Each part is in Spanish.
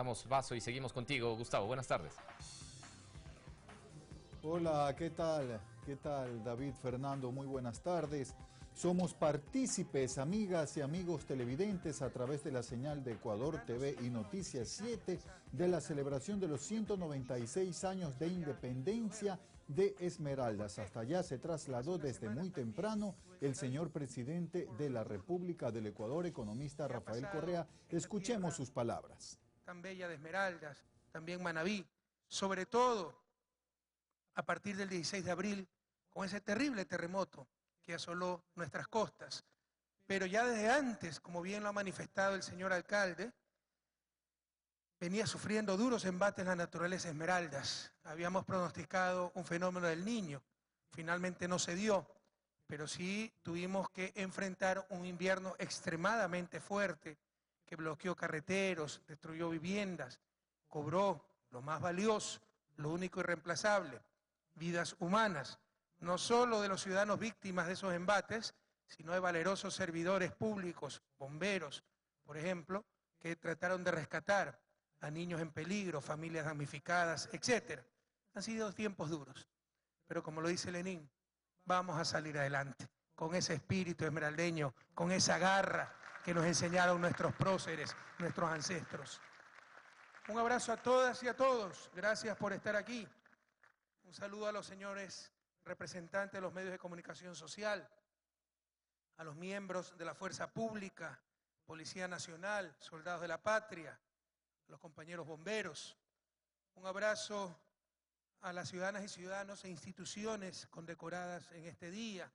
damos paso y seguimos contigo, Gustavo. Buenas tardes. Hola, ¿qué tal? ¿Qué tal, David, Fernando? Muy buenas tardes. Somos partícipes, amigas y amigos televidentes, a través de la señal de Ecuador TV y Noticias 7 de la celebración de los 196 años de independencia de Esmeraldas. Hasta allá se trasladó desde muy temprano el señor presidente de la República del Ecuador, economista Rafael Correa. Escuchemos sus palabras. Tan bella de Esmeraldas, también Manabí, sobre todo a partir del 16 de abril, con ese terrible terremoto que asoló nuestras costas. Pero ya desde antes, como bien lo ha manifestado el señor alcalde, venía sufriendo duros embates la naturaleza Esmeraldas. Habíamos pronosticado un fenómeno del Niño, finalmente no se dio, pero sí tuvimos que enfrentar un invierno extremadamente fuerte que bloqueó carreteros, destruyó viviendas, cobró lo más valioso, lo único irreemplazable, vidas humanas, no solo de los ciudadanos víctimas de esos embates, sino de valerosos servidores públicos, bomberos, por ejemplo, que trataron de rescatar a niños en peligro, familias damnificadas, etc. Han sido tiempos duros, pero como lo dice Lenin, vamos a salir adelante, con ese espíritu esmeraldeño, con esa garra que nos enseñaron nuestros próceres, nuestros ancestros. Un abrazo a todas y a todos, gracias por estar aquí. Un saludo a los señores representantes de los medios de comunicación social, a los miembros de la Fuerza Pública, Policía Nacional, Soldados de la Patria, a los compañeros bomberos. Un abrazo a las ciudadanas y ciudadanos e instituciones condecoradas en este día,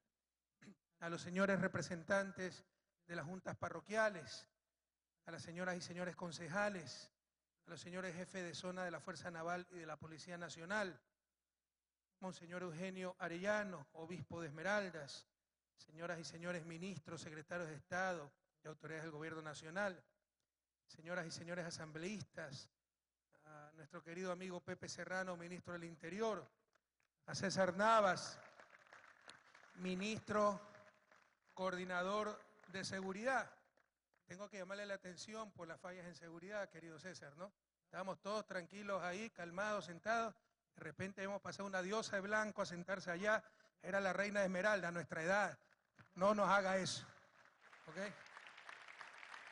a los señores representantes de las juntas parroquiales, a las señoras y señores concejales, a los señores jefes de zona de la Fuerza Naval y de la Policía Nacional, Monseñor Eugenio Arellano, obispo de Esmeraldas, señoras y señores ministros, secretarios de Estado y autoridades del Gobierno Nacional, señoras y señores asambleístas, a nuestro querido amigo Pepe Serrano, ministro del Interior, a César Navas, ministro coordinador de seguridad. Tengo que llamarle la atención por las fallas en seguridad, querido César, ¿no? Estábamos todos tranquilos ahí, calmados, sentados. De repente hemos pasado una diosa de blanco a sentarse allá. Era la reina de Esmeralda, a nuestra edad. No nos haga eso, ¿ok?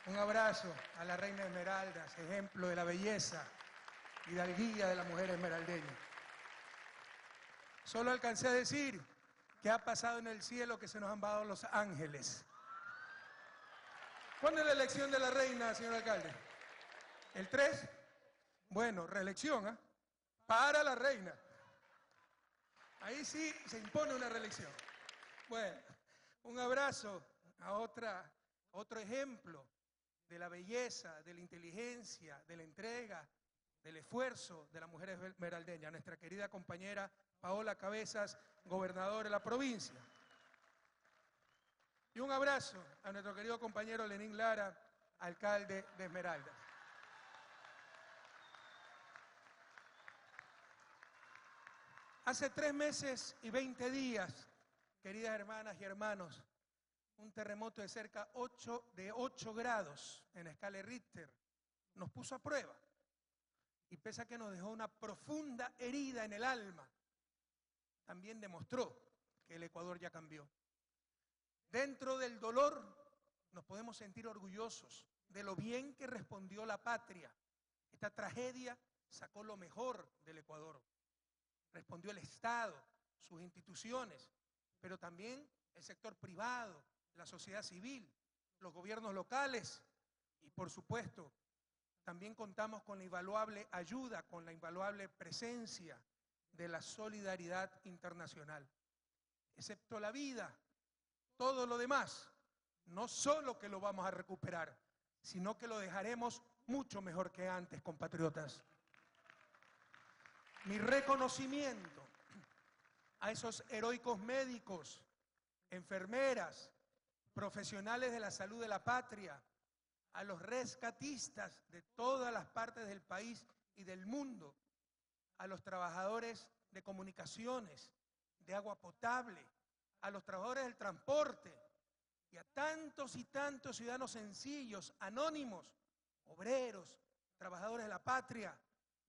Un abrazo a la reina de Esmeraldas, ejemplo de la belleza y hidalguía de la mujer esmeraldeña. Solo alcancé a decir que ha pasado en el cielo que se nos han dado los ángeles. ¿Cuándo es la elección de la reina, señor alcalde? ¿El 3? Bueno, reelección, ¿eh? Para la reina. Ahí sí se impone una reelección. Bueno, un abrazo a otro ejemplo de la belleza, de la inteligencia, de la entrega, del esfuerzo de la mujer esmeraldeña, nuestra querida compañera Paola Cabezas, gobernadora de la provincia. Y un abrazo a nuestro querido compañero Lenín Lara, alcalde de Esmeraldas. Hace 3 meses y 20 días, queridas hermanas y hermanos, un terremoto de cerca de 8 grados en escala Richter nos puso a prueba. Y pese a que nos dejó una profunda herida en el alma, también demostró que el Ecuador ya cambió. Dentro del dolor nos podemos sentir orgullosos de lo bien que respondió la patria. Esta tragedia sacó lo mejor del Ecuador. Respondió el Estado, sus instituciones, pero también el sector privado, la sociedad civil, los gobiernos locales y, por supuesto, también contamos con la invaluable ayuda, con la invaluable presencia de la solidaridad internacional. Excepto la vida, todo lo demás, no solo que lo vamos a recuperar, sino que lo dejaremos mucho mejor que antes, compatriotas. Mi reconocimiento a esos heroicos médicos, enfermeras, profesionales de la salud de la patria, a los rescatistas de todas las partes del país y del mundo, a los trabajadores de comunicaciones, de agua potable, a los trabajadores del transporte y a tantos y tantos ciudadanos sencillos, anónimos, obreros, trabajadores de la patria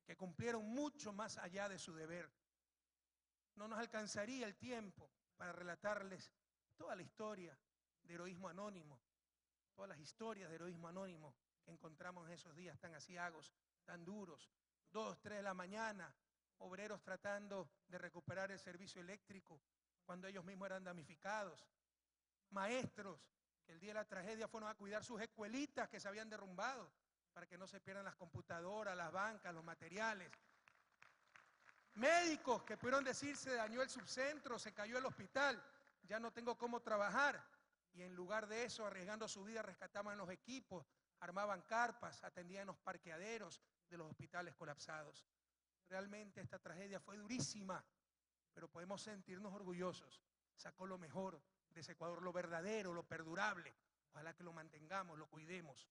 que cumplieron mucho más allá de su deber. No nos alcanzaría el tiempo para relatarles toda la historia de heroísmo anónimo, todas las historias de heroísmo anónimo que encontramos en esos días tan aciagos, tan duros. 2, 3 de la mañana, obreros tratando de recuperar el servicio eléctrico cuando ellos mismos eran damnificados. Maestros que el día de la tragedia fueron a cuidar sus escuelitas que se habían derrumbado para que no se pierdan las computadoras, las bancas, los materiales. Médicos que pudieron decir se dañó el subcentro, se cayó el hospital, ya no tengo cómo trabajar. Y en lugar de eso, arriesgando su vida, rescataban los equipos, armaban carpas, atendían los parqueaderos de los hospitales colapsados. Realmente esta tragedia fue durísima, pero podemos sentirnos orgullosos. Sacó lo mejor de ese Ecuador, lo verdadero, lo perdurable. Ojalá que lo mantengamos, lo cuidemos.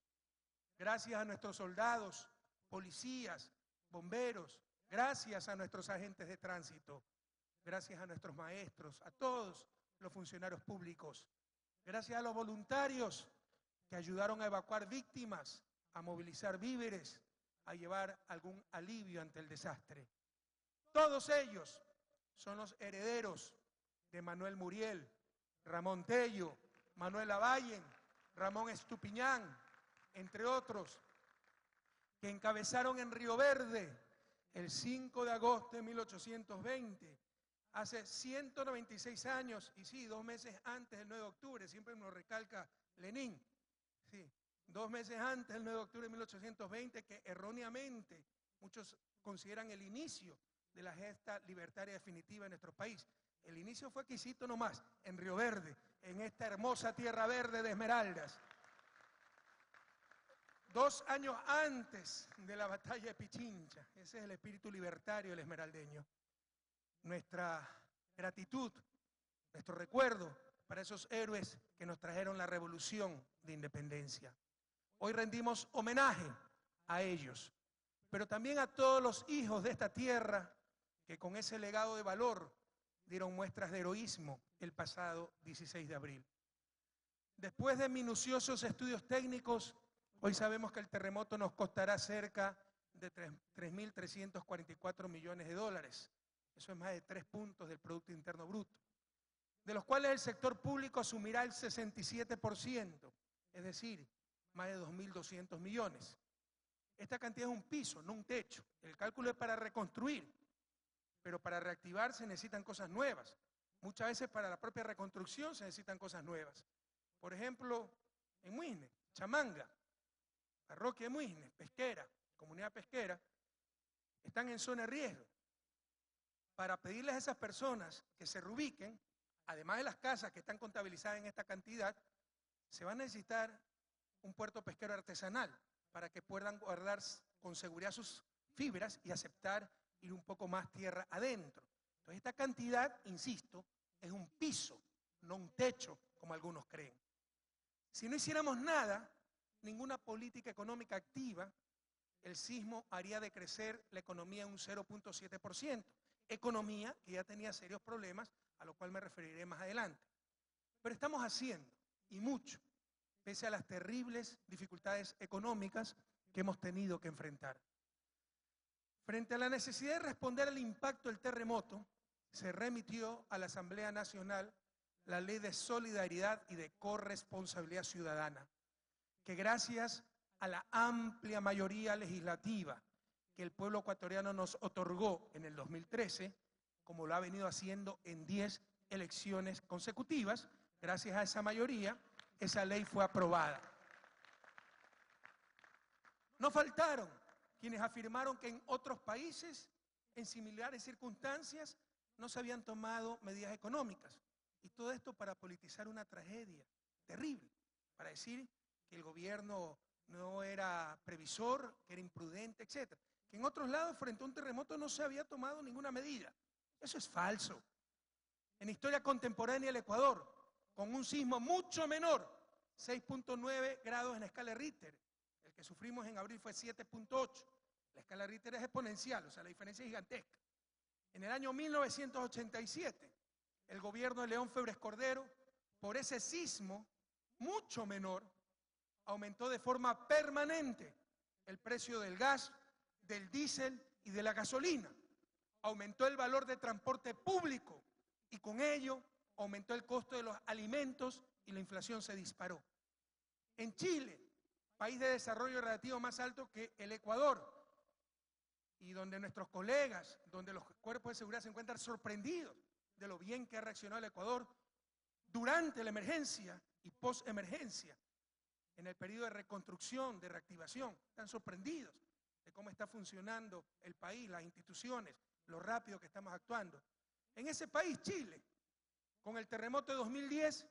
Gracias a nuestros soldados, policías, bomberos, gracias a nuestros agentes de tránsito, gracias a nuestros maestros, a todos los funcionarios públicos, gracias a los voluntarios que ayudaron a evacuar víctimas, a movilizar víveres, a llevar algún alivio ante el desastre. Todos ellos son los herederos de Manuel Muriel, Ramón Tello, Manuel Lavallen, Ramón Estupiñán, entre otros, que encabezaron en Río Verde el 5 de agosto de 1820, hace 196 años, y sí, 2 meses antes del 9 de octubre, siempre nos recalca Lenin, sí, 2 meses antes del 9 de octubre de 1820, que erróneamente muchos consideran el inicio de la gesta libertaria definitiva en nuestro país. El inicio fue quisito nomás, en Río Verde, en esta hermosa tierra verde de Esmeraldas. 2 años antes de la batalla de Pichincha. Ese es el espíritu libertario del esmeraldeño. Nuestra gratitud, nuestro recuerdo para esos héroes que nos trajeron la revolución de independencia. Hoy rendimos homenaje a ellos, pero también a todos los hijos de esta tierra que con ese legado de valor dieron muestras de heroísmo el pasado 16 de abril. Después de minuciosos estudios técnicos, hoy sabemos que el terremoto nos costará cerca de 3.344 millones de dólares. Eso es más de 3 puntos del Producto Interno Bruto, de los cuales el sector público asumirá el 67%, es decir, más de 2.200 millones. Esta cantidad es un piso, no un techo. El cálculo es para reconstruir, pero para reactivar se necesitan cosas nuevas. Muchas veces para la propia reconstrucción se necesitan cosas nuevas. Por ejemplo, en Muisne, Chamanga, parroquia de Muisne, pesquera, comunidad pesquera, están en zona de riesgo. Para pedirles a esas personas que se reubiquen, además de las casas que están contabilizadas en esta cantidad, se va a necesitar un puerto pesquero artesanal para que puedan guardar con seguridad sus fibras y aceptar ir un poco más tierra adentro. Entonces esta cantidad, insisto, es un piso, no un techo, como algunos creen. Si no hiciéramos nada, ninguna política económica activa, el sismo haría decrecer la economía en un 0.7%. Economía que ya tenía serios problemas, a lo cual me referiré más adelante. Pero estamos haciendo, y mucho, pese a las terribles dificultades económicas que hemos tenido que enfrentar. Frente a la necesidad de responder al impacto del terremoto, se remitió a la Asamblea Nacional la Ley de Solidaridad y de Corresponsabilidad Ciudadana, que gracias a la amplia mayoría legislativa que el pueblo ecuatoriano nos otorgó en el 2013, como lo ha venido haciendo en 10 elecciones consecutivas, gracias a esa mayoría, esa ley fue aprobada. No faltaron quienes afirmaron que en otros países, en similares circunstancias, no se habían tomado medidas económicas. Y todo esto para politizar una tragedia terrible, para decir que el gobierno no era previsor, que era imprudente, etc. Que en otros lados, frente a un terremoto, no se había tomado ninguna medida. Eso es falso. En historia contemporánea del Ecuador, con un sismo mucho menor, 6.9 grados en la escala Richter, el que sufrimos en abril fue 7.8. La escala Richter es exponencial, o sea, la diferencia es gigantesca. En el año 1987, el gobierno de León Febres Cordero, por ese sismo mucho menor, aumentó de forma permanente el precio del gas, del diésel y de la gasolina. Aumentó el valor de transporte público y con ello aumentó el costo de los alimentos y la inflación se disparó. En Chile, país de desarrollo relativo más alto que el Ecuador, y donde nuestros colegas, donde los cuerpos de seguridad se encuentran sorprendidos de lo bien que ha reaccionado el Ecuador durante la emergencia y post-emergencia, en el periodo de reconstrucción, de reactivación, están sorprendidos de cómo está funcionando el país, las instituciones, lo rápido que estamos actuando. En ese país, Chile, con el terremoto de 2010,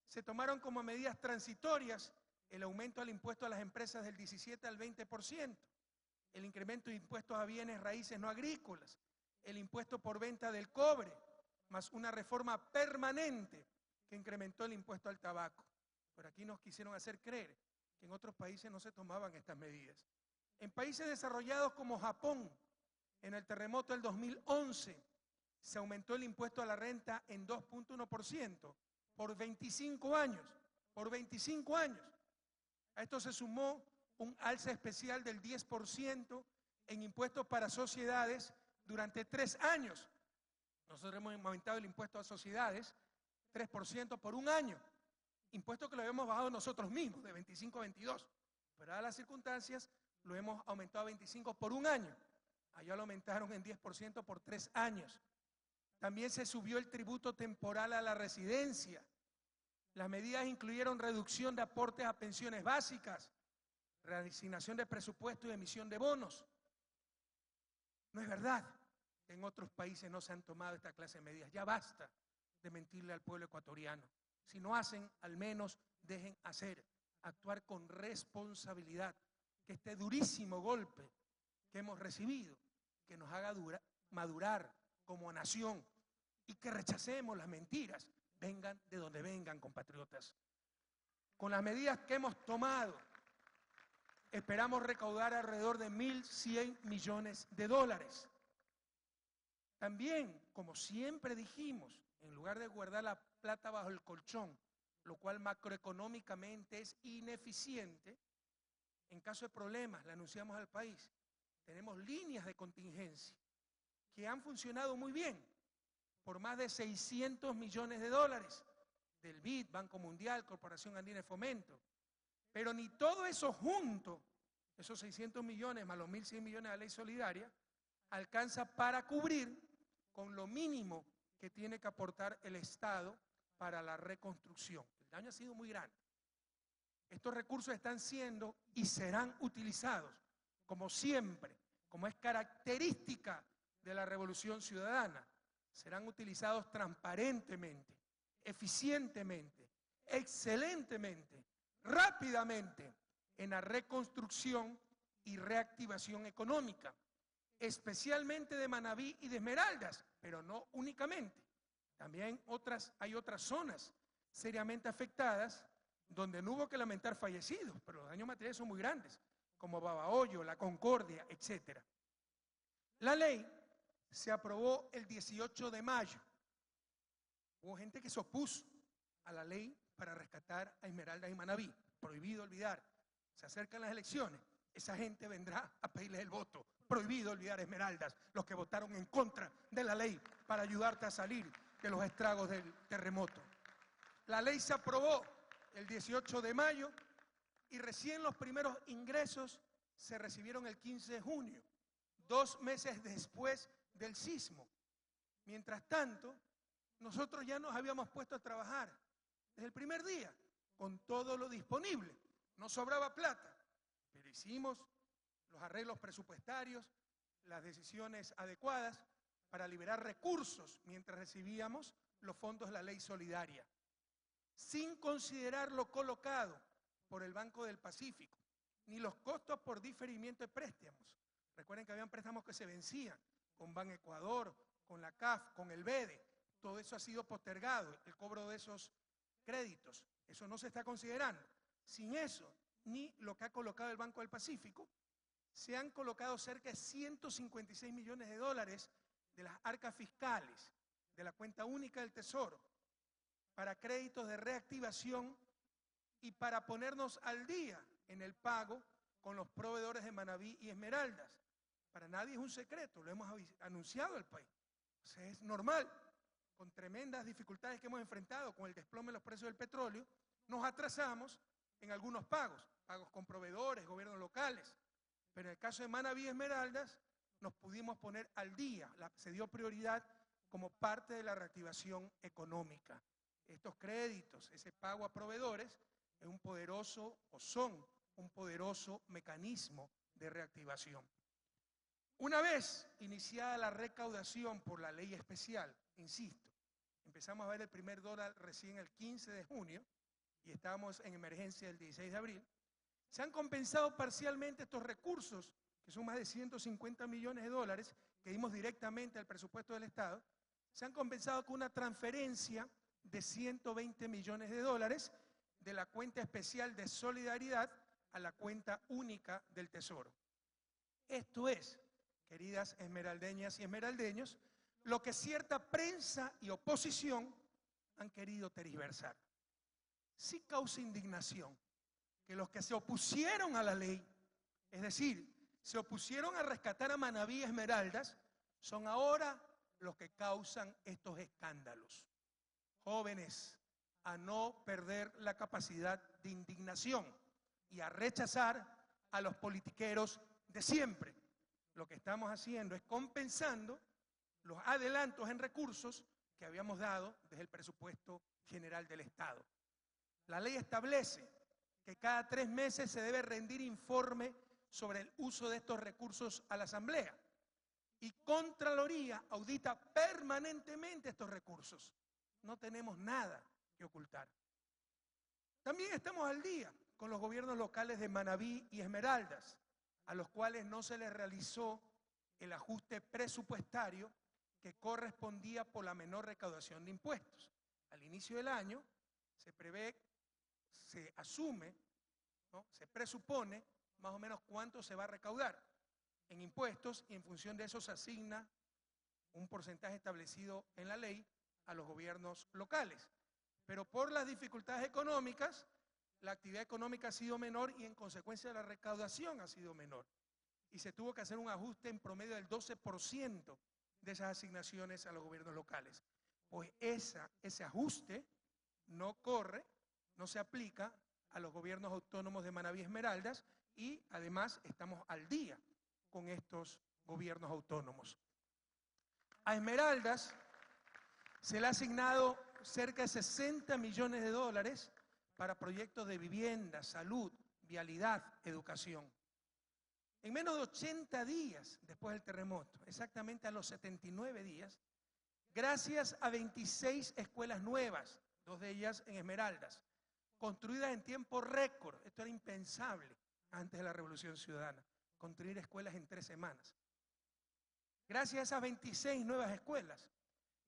se tomaron como medidas transitorias el aumento del impuesto a las empresas del 17 al 20%, el incremento de impuestos a bienes raíces no agrícolas, el impuesto por venta del cobre, más una reforma permanente que incrementó el impuesto al tabaco. Por aquí nos quisieron hacer creer que en otros países no se tomaban estas medidas. En países desarrollados como Japón, en el terremoto del 2011, se aumentó el impuesto a la renta en 2.1% por 25 años, por 25 años. A esto se sumó un alza especial del 10% en impuestos para sociedades durante 3 años. Nosotros hemos aumentado el impuesto a sociedades 3% por un año, impuesto que lo habíamos bajado nosotros mismos, de 25 a 22. Pero dadas las circunstancias, lo hemos aumentado a 25 por un año. Allá lo aumentaron en 10% por 3 años. También se subió el tributo temporal a la residencia. Las medidas incluyeron reducción de aportes a pensiones básicas, reasignación de presupuesto y emisión de bonos. No es verdad que en otros países no se han tomado esta clase de medidas. Ya basta de mentirle al pueblo ecuatoriano. Si no hacen, al menos dejen hacer, actuar con responsabilidad, que este durísimo golpe que hemos recibido, que nos haga madurar como nación y que rechacemos las mentiras, vengan de donde vengan, compatriotas. Con las medidas que hemos tomado, esperamos recaudar alrededor de 1.100 millones de dólares. También, como siempre dijimos, en lugar de guardar la plata bajo el colchón, lo cual macroeconómicamente es ineficiente, en caso de problemas, le anunciamos al país, tenemos líneas de contingencia que han funcionado muy bien, por más de 600 millones de dólares, del BID, Banco Mundial, Corporación Andina de Fomento. Pero ni todo eso junto, esos 600 millones más los 1.100 millones de la ley solidaria, alcanza para cubrir con lo mínimo que tiene que aportar el Estado para la reconstrucción. El daño ha sido muy grande. Estos recursos están siendo y serán utilizados, como siempre, como es característica de la Revolución Ciudadana, serán utilizados transparentemente, eficientemente, excelentemente, rápidamente en la reconstrucción y reactivación económica, especialmente de Manabí y de Esmeraldas, pero no únicamente. También hay otras zonas seriamente afectadas donde no hubo que lamentar fallecidos, pero los daños materiales son muy grandes, como Babahoyo, La Concordia, etc. La ley se aprobó el 18 de mayo. Hubo gente que se opuso a la ley para rescatar a Esmeraldas y Manabí. Prohibido olvidar. Se acercan las elecciones. Esa gente vendrá a pedirles el voto. Prohibido olvidar, Esmeraldas, los que votaron en contra de la ley para ayudarte a salir de los estragos del terremoto. La ley se aprobó el 18 de mayo y recién los primeros ingresos se recibieron el 15 de junio, 2 meses después del sismo. Mientras tanto, nosotros ya nos habíamos puesto a trabajar desde el primer día con todo lo disponible. No sobraba plata, pero hicimos los arreglos presupuestarios, las decisiones adecuadas para liberar recursos mientras recibíamos los fondos de la ley solidaria, sin considerar lo colocado por el Banco del Pacífico, ni los costos por diferimiento de préstamos. Recuerden que habían préstamos que se vencían con Ban Ecuador, con la CAF, con el BEDE. Todo eso ha sido postergado, el cobro de esos créditos. Eso no se está considerando. Sin eso, ni lo que ha colocado el Banco del Pacífico, se han colocado cerca de 156 millones de dólares de las arcas fiscales, de la cuenta única del Tesoro, para créditos de reactivación y para ponernos al día en el pago con los proveedores de Manabí y Esmeraldas. Para nadie es un secreto, lo hemos anunciado al país. O sea, es normal, con tremendas dificultades que hemos enfrentado con el desplome de los precios del petróleo, nos atrasamos en algunos pagos con proveedores, gobiernos locales. Pero en el caso de Manabí y Esmeraldas, nos pudimos poner al día, se dio prioridad como parte de la reactivación económica. Estos créditos, ese pago a proveedores, es un poderoso, o son un poderoso mecanismo de reactivación. Una vez iniciada la recaudación por la ley especial, insisto, empezamos a ver el primer dólar recién el 15 de junio y estábamos en emergencia el 16 de abril, se han compensado parcialmente estos recursos, que son más de 150 millones de dólares que dimos directamente al presupuesto del Estado, se han compensado con una transferencia de 120 millones de dólares de la cuenta especial de solidaridad a la cuenta única del Tesoro. Esto es, queridas esmeraldeñas y esmeraldeños, lo que cierta prensa y oposición han querido tergiversar. Sí causa indignación que los que se opusieron a la ley, es decir, se opusieron a rescatar a Manabí y Esmeraldas, son ahora los que causan estos escándalos. Jóvenes, a no perder la capacidad de indignación y a rechazar a los politiqueros de siempre. Lo que estamos haciendo es compensando los adelantos en recursos que habíamos dado desde el presupuesto general del Estado. La ley establece que cada 3 meses se debe rendir informe sobre el uso de estos recursos a la Asamblea. Y Contraloría audita permanentemente estos recursos. No tenemos nada que ocultar. También estamos al día con los gobiernos locales de Manabí y Esmeraldas, a los cuales no se les realizó el ajuste presupuestario que correspondía por la menor recaudación de impuestos. Al inicio del año se prevé, se asume, ¿no?, se presupone más o menos cuánto se va a recaudar en impuestos y en función de eso se asigna un porcentaje establecido en la ley a los gobiernos locales. Pero por las dificultades económicas, la actividad económica ha sido menor y en consecuencia la recaudación ha sido menor. Y se tuvo que hacer un ajuste en promedio del 12% de esas asignaciones a los gobiernos locales. Pues ese ajuste no corre, no se aplica a los gobiernos autónomos de Manabí y Esmeraldas y además estamos al día con estos gobiernos autónomos. A Esmeraldas se le ha asignado cerca de 60 millones de dólares para proyectos de vivienda, salud, vialidad, educación. En menos de 80 días después del terremoto, exactamente a los 79 días, gracias a 26 escuelas nuevas, 2 de ellas en Esmeraldas, construidas en tiempo récord, esto era impensable antes de la Revolución Ciudadana, construir escuelas en 3 semanas. Gracias a esas 26 nuevas escuelas,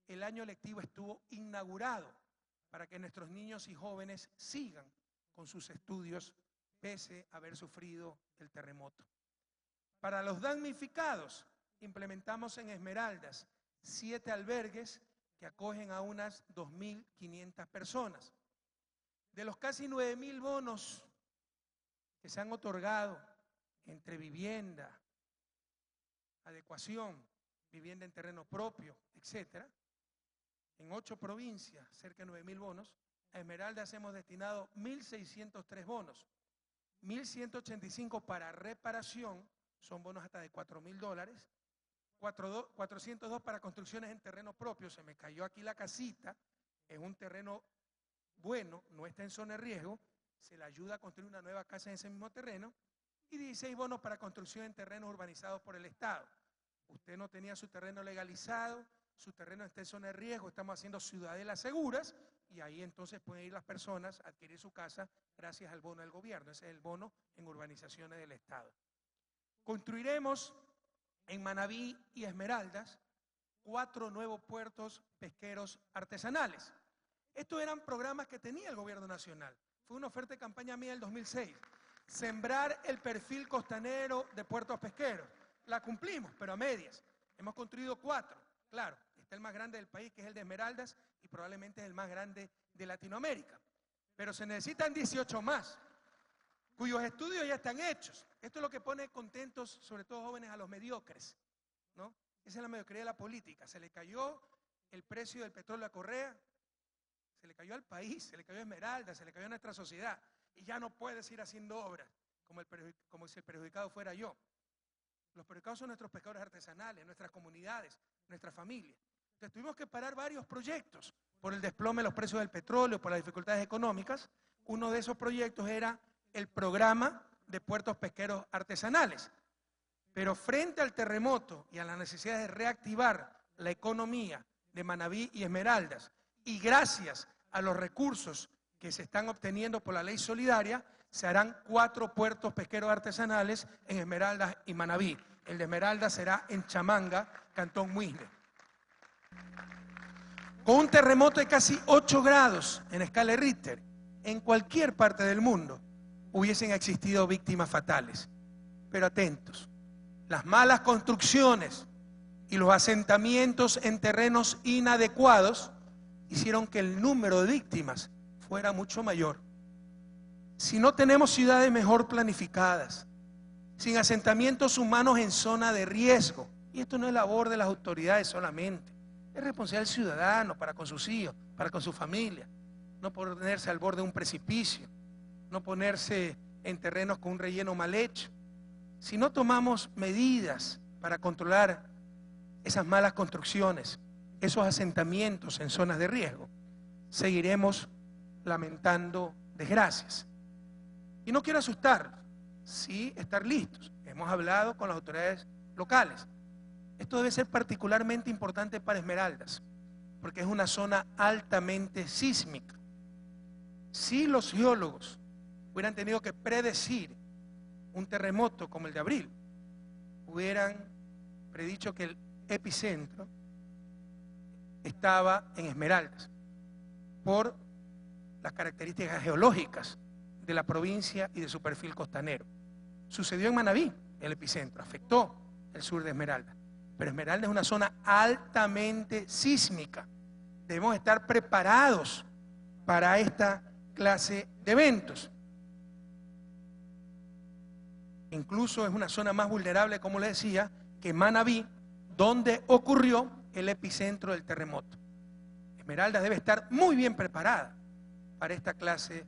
el año lectivo estuvo inaugurado para que nuestros niños y jóvenes sigan con sus estudios pese a haber sufrido el terremoto. Para los damnificados, implementamos en Esmeraldas 7 albergues que acogen a unas 2.500 personas. De los casi 9.000 bonos que se han otorgado entre vivienda, adecuación, vivienda en terreno propio, etcétera, en 8 provincias, cerca de 9.000 bonos, a Esmeraldas hemos destinado 1.603 bonos, 1.185 para reparación, son bonos hasta de $4.000, 402 para construcciones en terreno propio, se me cayó aquí la casita, es un terreno bueno, no está en zona de riesgo, se le ayuda a construir una nueva casa en ese mismo terreno, y 16 bonos para construcción en terrenos urbanizados por el Estado. Usted no tenía su terreno legalizado, su terreno está en zona de riesgo, estamos haciendo ciudadelas seguras y ahí entonces pueden ir las personas a adquirir su casa gracias al bono del gobierno, ese es el bono en urbanizaciones del Estado. Construiremos en Manabí y Esmeraldas 4 nuevos puertos pesqueros artesanales. Estos eran programas que tenía el gobierno nacional, fue una oferta de campaña mía del 2006, sembrar el perfil costanero de puertos pesqueros. La cumplimos, pero a medias. Hemos construido 4. Claro, está el más grande del país, que es el de Esmeraldas, y probablemente es el más grande de Latinoamérica. Pero se necesitan 18 más. cuyos estudios ya están hechos. Esto es lo que pone contentos, sobre todo jóvenes, a los mediocres, ¿no? Esa es la mediocridad de la política. Se le cayó el precio del petróleo a Correa, se le cayó al país, se le cayó a Esmeralda, se le cayó a nuestra sociedad, y ya no puedes ir haciendo obras como si el perjudicado fuera yo. Los perjudicados son nuestros pescadores artesanales, nuestras comunidades, nuestras familias. Entonces tuvimos que parar varios proyectos por el desplome de los precios del petróleo, por las dificultades económicas. Uno de esos proyectos era el programa de puertos pesqueros artesanales. Pero frente al terremoto y a la necesidad de reactivar la economía de Manabí y Esmeraldas, y gracias a los recursos que se están obteniendo por la ley solidaria, se harán 4 puertos pesqueros artesanales en Esmeraldas y Manabí. El de Esmeraldas será en Chamanga, Cantón Muisne. Con un terremoto de casi 8 grados en escala de Richter, en cualquier parte del mundo hubiesen existido víctimas fatales. Pero atentos, las malas construcciones y los asentamientos en terrenos inadecuados hicieron que el número de víctimas fuera mucho mayor. Si no tenemos ciudades mejor planificadas, sin asentamientos humanos en zona de riesgo, y esto no es labor de las autoridades solamente, es responsabilidad del ciudadano para con sus hijos, para con su familia, no ponerse al borde de un precipicio, no ponerse en terrenos con un relleno mal hecho. Si no tomamos medidas para controlar esas malas construcciones, esos asentamientos en zonas de riesgo, seguiremos lamentando desgracias. Y no quiero asustar, sí estar listos. Hemos hablado con las autoridades locales. Esto debe ser particularmente importante para Esmeraldas, porque es una zona altamente sísmica. Si los geólogos hubieran tenido que predecir un terremoto como el de abril, hubieran predicho que el epicentro estaba en Esmeraldas, por las características geológicas de la provincia y de su perfil costanero. Sucedió en Manabí, el epicentro, afectó el sur de Esmeraldas, pero Esmeraldas es una zona altamente sísmica. Debemos estar preparados para esta clase de eventos. Incluso es una zona más vulnerable, como les decía, que Manabí, donde ocurrió el epicentro del terremoto. Esmeraldas debe estar muy bien preparada para esta clase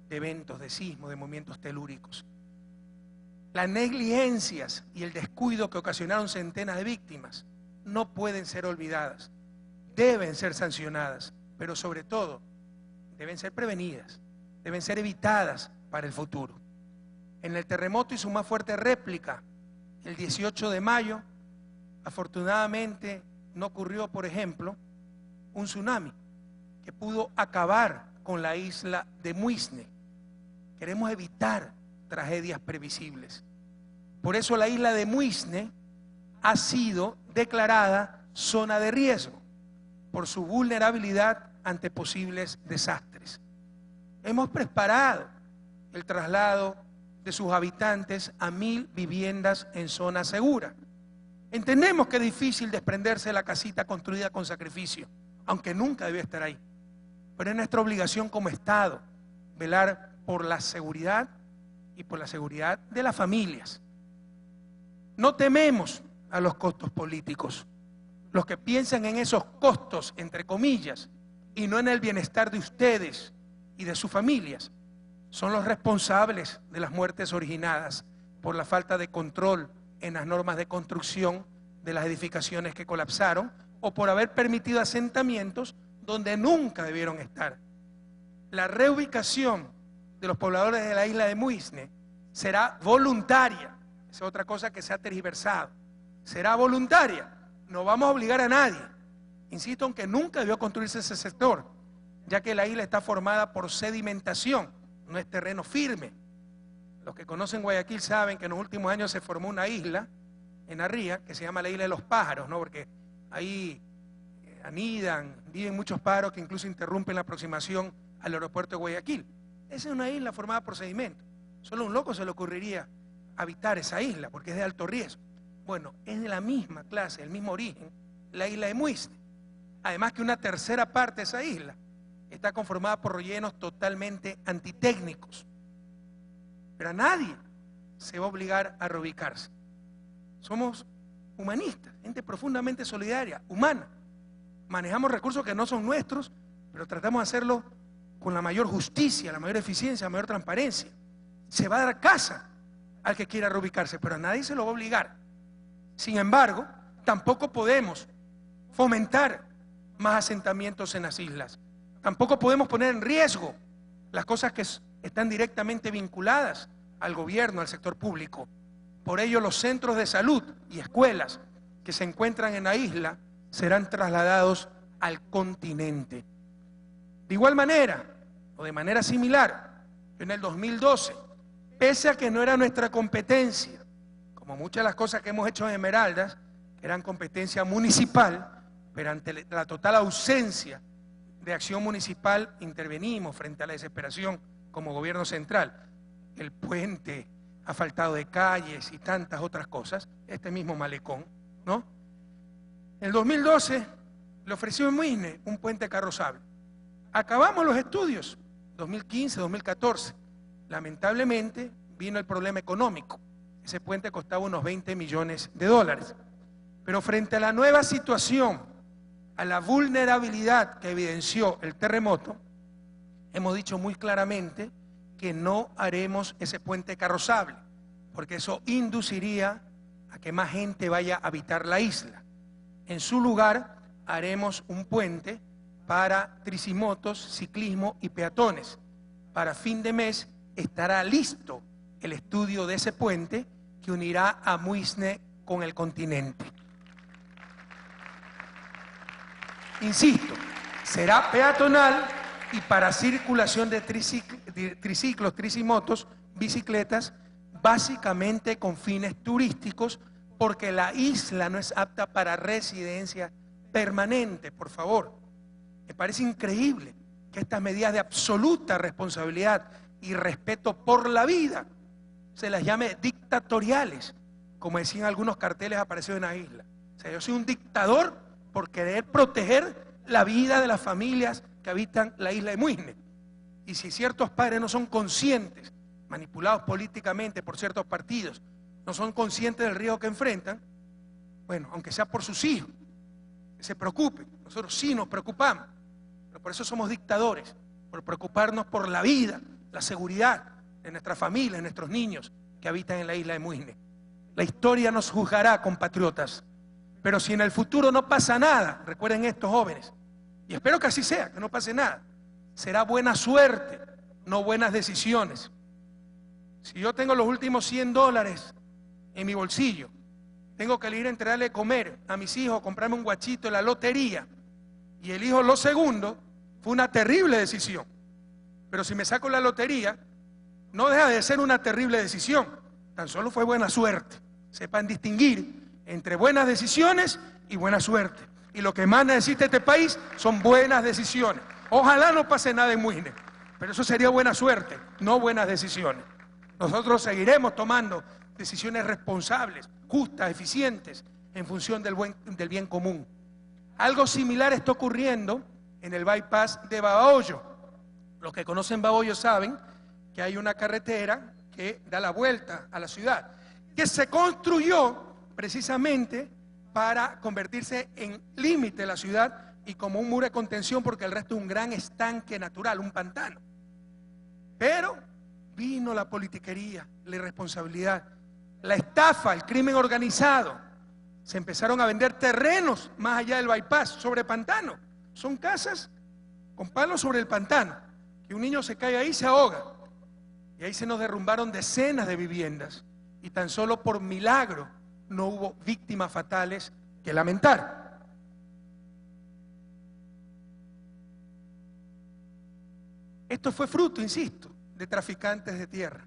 de eventos, de sismos, de movimientos telúricos. Las negligencias y el descuido que ocasionaron centenas de víctimas no pueden ser olvidadas, deben ser sancionadas, pero sobre todo deben ser prevenidas, deben ser evitadas para el futuro. En el terremoto y su más fuerte réplica, el 18 de mayo, afortunadamente no ocurrió, por ejemplo, un tsunami que pudo acabar con la isla de Muisne. Queremos evitar tragedias previsibles. Por eso la isla de Muisne ha sido declarada zona de riesgo por su vulnerabilidad ante posibles desastres. Hemos preparado el traslado de sus habitantes a 1000 viviendas en zona segura. Entendemos que es difícil desprenderse de la casita construida con sacrificio, aunque nunca debió estar ahí. Pero es nuestra obligación como Estado velar por la seguridad y por la seguridad de las familias. No tememos a los costos políticos. Los que piensan en esos costos, entre comillas, y no en el bienestar de ustedes y de sus familias, son los responsables de las muertes originadas por la falta de control en las normas de construcción de las edificaciones que colapsaron o por haber permitido asentamientos donde nunca debieron estar. La reubicación de los pobladores de la isla de Muisne será voluntaria. Esa es otra cosa que se ha tergiversado. Será voluntaria. No vamos a obligar a nadie. Insisto en que nunca debió construirse ese sector, ya que la isla está formada por sedimentación, no es terreno firme. Los que conocen Guayaquil saben que en los últimos años se formó una isla en Arría que se llama la Isla de los Pájaros, ¿no? Porque ahí anidan, viven muchos pájaros que incluso interrumpen la aproximación al aeropuerto de Guayaquil. Esa es una isla formada por sedimento. Solo a un loco se le ocurriría habitar esa isla porque es de alto riesgo. Bueno, es de la misma clase, del mismo origen, la isla de Muisne. Además que una tercera parte de esa isla está conformada por rellenos totalmente antitécnicos. pero a nadie se va a obligar a reubicarse. Somos humanistas, gente profundamente solidaria, humana. Manejamos recursos que no son nuestros, pero tratamos de hacerlo con la mayor justicia, la mayor eficiencia, la mayor transparencia. Se va a dar casa al que quiera reubicarse, pero a nadie se lo va a obligar. Sin embargo, tampoco podemos fomentar más asentamientos en las islas. Tampoco podemos poner en riesgo las cosas que están directamente vinculadas al gobierno, al sector público. Por ello, los centros de salud y escuelas que se encuentran en la isla serán trasladados al continente. De igual manera, o de manera similar, en el 2012, pese a que no era nuestra competencia, como muchas de las cosas que hemos hecho en Esmeraldas, que eran competencia municipal, pero ante la total ausencia de acción municipal, intervenimos frente a la desesperación como gobierno central. El puente asfaltado de calles y tantas otras cosas, este mismo malecón, ¿no? En el 2012 le ofreció en Muisne un puente carrozable. Acabamos los estudios, 2015, 2014. Lamentablemente vino el problema económico. Ese puente costaba unos 20 millones de dólares. Pero frente a la nueva situación, a la vulnerabilidad que evidenció el terremoto, hemos dicho muy claramente que no haremos ese puente carrozable, porque eso induciría a que más gente vaya a habitar la isla. En su lugar, haremos un puente para tricimotos, ciclismo y peatones. Para fin de mes estará listo el estudio de ese puente que unirá a Muisne con el continente. Insisto, será peatonal y para circulación de triciclos, tricimotos, bicicletas, básicamente con fines turísticos, porque la isla no es apta para residencia permanente, por favor. Me parece increíble que estas medidas de absoluta responsabilidad y respeto por la vida se las llame dictatoriales, como decían algunos carteles aparecidos en la isla. O sea, yo soy un dictador por querer proteger la vida de las familias que habitan la isla de Muisne. Y si ciertos padres no son conscientes, manipulados políticamente por ciertos partidos, no son conscientes del riesgo que enfrentan, bueno, aunque sea por sus hijos, que se preocupen. Nosotros sí nos preocupamos, pero por eso somos dictadores, por preocuparnos por la vida, la seguridad de nuestra familia, de nuestros niños que habitan en la isla de Muisne. La historia nos juzgará, compatriotas, pero si en el futuro no pasa nada, recuerden esto, jóvenes, y espero que así sea, que no pase nada, será buena suerte, no buenas decisiones. Si yo tengo los últimos $100 en mi bolsillo, tengo que ir a entregarle de comer a mis hijos, comprarme un guachito en la lotería, y elijo lo segundo, fue una terrible decisión. Pero si me saco la lotería, no deja de ser una terrible decisión, tan solo fue buena suerte. Sepan distinguir entre buenas decisiones y buena suerte. Y lo que más necesita este país son buenas decisiones. Ojalá no pase nada en Muisne, pero eso sería buena suerte, no buenas decisiones. Nosotros seguiremos tomando decisiones responsables, justas, eficientes, en función del bien común. Algo similar está ocurriendo en el bypass de Babahoyo. Los que conocen Babahoyo saben que hay una carretera que da la vuelta a la ciudad, que se construyó precisamente para convertirse en límite de la ciudad y como un muro de contención, porque el resto es un gran estanque natural, un pantano. Pero vino la politiquería, la irresponsabilidad, la estafa, el crimen organizado. Se empezaron a vender terrenos más allá del bypass, sobre pantano. Son casas con palos sobre el pantano, que un niño se cae ahí y se ahoga. Y ahí se nos derrumbaron decenas de viviendas y tan solo por milagro no hubo víctimas fatales que lamentar. Esto fue fruto, insisto, de traficantes de tierra.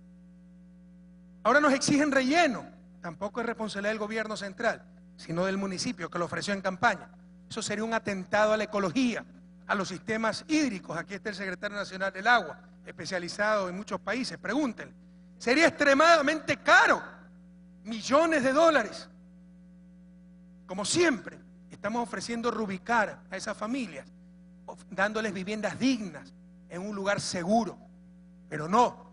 Ahora nos exigen relleno. Tampoco es responsabilidad del gobierno central, sino del municipio que lo ofreció en campaña. Eso sería un atentado a la ecología, a los sistemas hídricos. Aquí está el secretario nacional del agua, especializado en muchos países, pregúntenle. Sería extremadamente caro, millones de dólares. Como siempre, estamos ofreciendo reubicar a esas familias, dándoles viviendas dignas en un lugar seguro. Pero no,